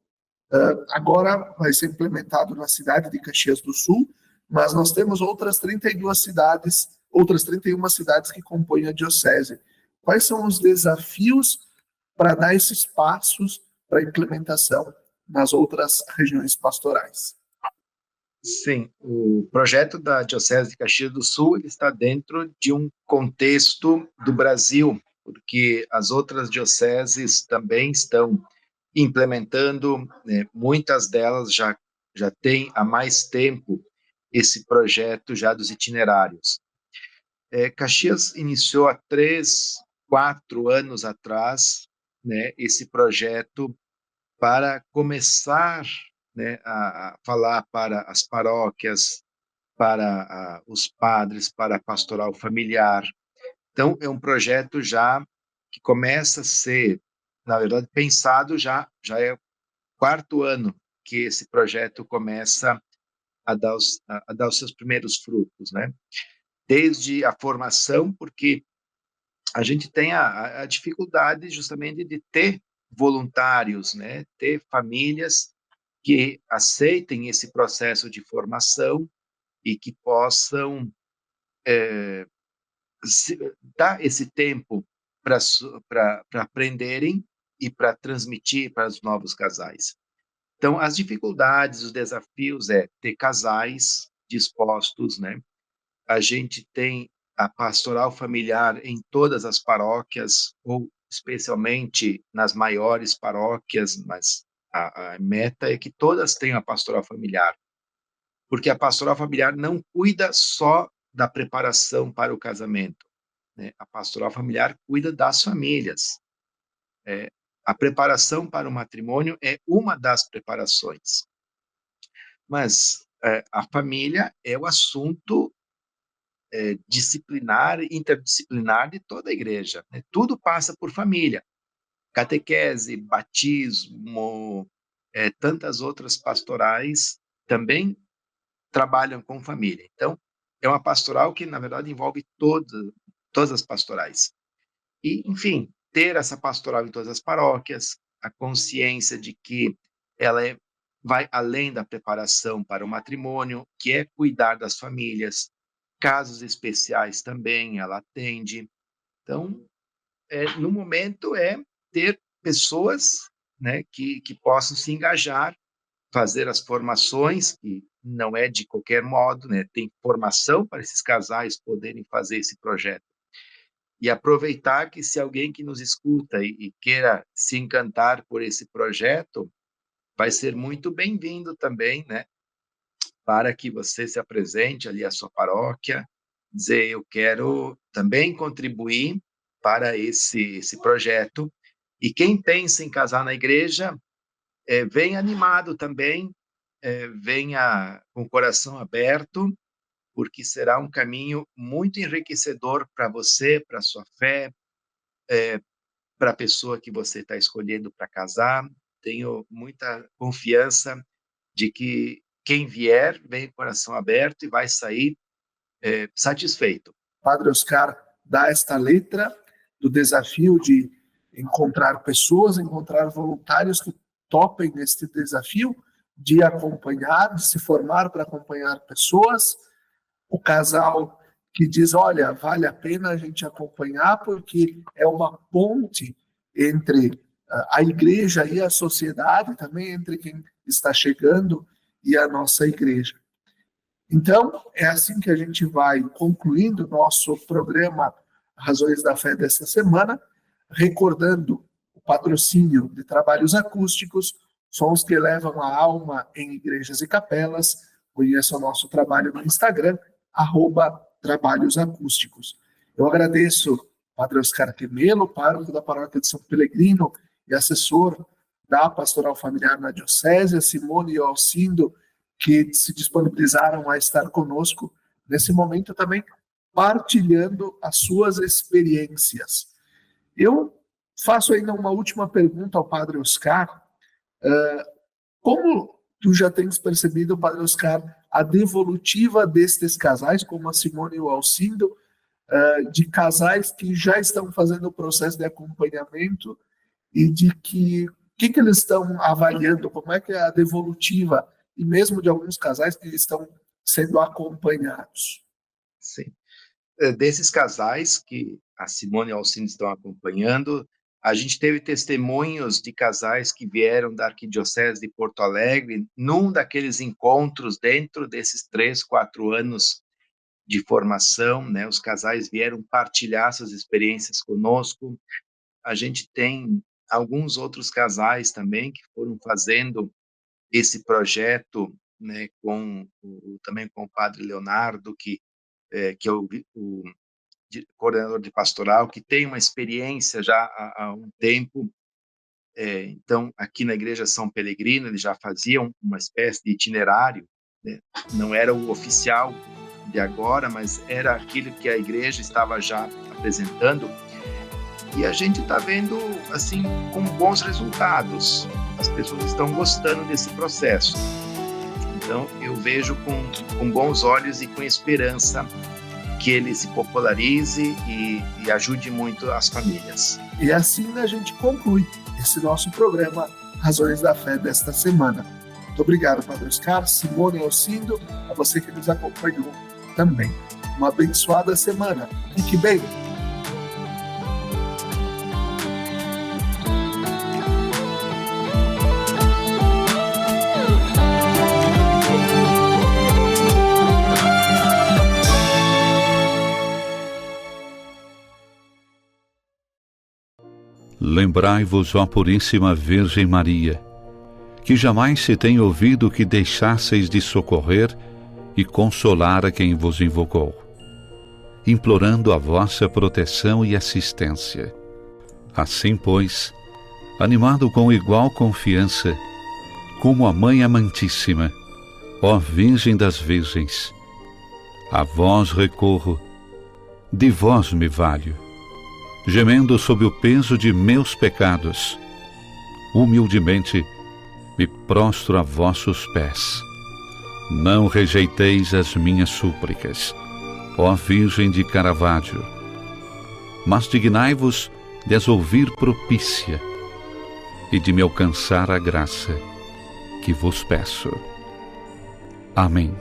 Agora vai ser implementado na cidade de Caxias do Sul, mas nós temos outras 32 cidades, outras 31 cidades que compõem a Diocese. Quais são os desafios para dar esses passos para a implementação nas outras regiões pastorais? Sim, o projeto da Diocese de Caxias do Sul está dentro de um contexto do Brasil, porque as outras dioceses também estão implementando, né, muitas delas já têm há mais tempo esse projeto já dos itinerários. Caxias iniciou há 3, 4 anos atrás, né, esse projeto para começar, né, a falar para as paróquias, para os padres, para a pastoral familiar. Então, é um projeto já que começa a ser, na verdade, pensado já é o 4º ano que esse projeto começa a dar os seus primeiros frutos, né? Desde a formação, porque a gente tem a dificuldade justamente de ter voluntários, né? Ter famílias que aceitem esse processo de formação e que possam dar esse tempo para aprenderem e para transmitir para os novos casais. Então, as dificuldades, os desafios é ter casais dispostos, né? A gente tem a pastoral familiar em todas as paróquias, ou especialmente nas maiores paróquias, mas a meta é que todas tenham a pastoral familiar, porque a pastoral familiar não cuida só da preparação para o casamento, né? A pastoral familiar cuida das famílias. A preparação para o matrimônio é uma das preparações, mas a família é o assunto disciplinar, interdisciplinar de toda a igreja, né? Tudo passa por família. Catequese, batismo, tantas outras pastorais também trabalham com família. Então, é uma pastoral que, na verdade, envolve todas as pastorais. E, enfim, ter essa pastoral em todas as paróquias, a consciência de que ela vai além da preparação para o matrimônio, que é cuidar das famílias, casos especiais também ela atende. Então, no momento ter pessoas, né, que possam se engajar, fazer as formações, que não é de qualquer modo, né, tem formação para esses casais poderem fazer esse projeto. E aproveitar que se alguém que nos escuta e queira se encantar por esse projeto, vai ser muito bem-vindo também, né, para que você se apresente ali à sua paróquia, dizer, eu quero também contribuir para esse projeto. E quem pensa em casar na igreja, venha animado também, venha com o coração aberto, porque será um caminho muito enriquecedor para você, para a sua fé, para a pessoa que você está escolhendo para casar. Tenho muita confiança de que quem vier, vem com o coração aberto e vai sair satisfeito. Padre Oscar dá esta letra do desafio de encontrar pessoas, encontrar voluntários que topem neste desafio de acompanhar, de se formar para acompanhar pessoas. O casal que diz, olha, vale a pena a gente acompanhar porque é uma ponte entre a igreja e a sociedade, também entre quem está chegando e a nossa igreja. Então, é assim que a gente vai concluindo o nosso programa Razões da Fé desta semana, recordando o patrocínio de trabalhos acústicos, sons que elevam a alma em igrejas e capelas. Conheça o nosso trabalho no Instagram, @trabalhosacústicos. Eu agradeço Padre Oscar Temelo, pároco da Paróquia de São Pelegrino e assessor da Pastoral Familiar na Diocese, a Simone e o Alcindo, que se disponibilizaram a estar conosco nesse momento também, partilhando as suas experiências. Eu faço ainda uma última pergunta ao Padre Oscar. Como tu já tens percebido, Padre Oscar, a devolutiva destes casais, como a Simone e o Alcindo, de casais que já estão fazendo o processo de acompanhamento e de que eles estão avaliando, como é que é a devolutiva, e mesmo de alguns casais que estão sendo acompanhados? Sim. Desses casais que a Simone e o Alcindo estão acompanhando, a gente teve testemunhos de casais que vieram da Arquidiocese de Porto Alegre, num daqueles encontros dentro desses 3, 4 anos de formação, né? Os casais vieram partilhar suas experiências conosco. A gente tem alguns outros casais também que foram fazendo esse projeto, né, também com o Padre Leonardo, que é o coordenador de pastoral, que tem uma experiência já há um tempo. Então, aqui na Igreja São Pelegrino, eles já faziam uma espécie de itinerário, né? Não era o oficial de agora, mas era aquilo que a Igreja estava já apresentando. E a gente está vendo, assim, com bons resultados. As pessoas estão gostando desse processo. Então, eu vejo com bons olhos e com esperança que ele se popularize e ajude muito as famílias. E assim a gente conclui esse nosso programa Razões da Fé desta semana. Muito obrigado, Padre Oscar, Simone e Alcindo, a você que nos acompanhou também. Uma abençoada semana. Fique bem. Lembrai-vos, ó Puríssima Virgem Maria, que jamais se tem ouvido que deixasseis de socorrer e consolar a quem vos invocou, implorando a vossa proteção e assistência. Assim, pois, animado com igual confiança, como a Mãe Amantíssima, ó Virgem das Virgens, a vós recorro, de vós me valho, gemendo sob o peso de meus pecados, humildemente me prostro a vossos pés. Não rejeiteis as minhas súplicas, ó Virgem de Caravaggio, mas dignai-vos de as ouvir propícia e de me alcançar a graça que vos peço. Amém.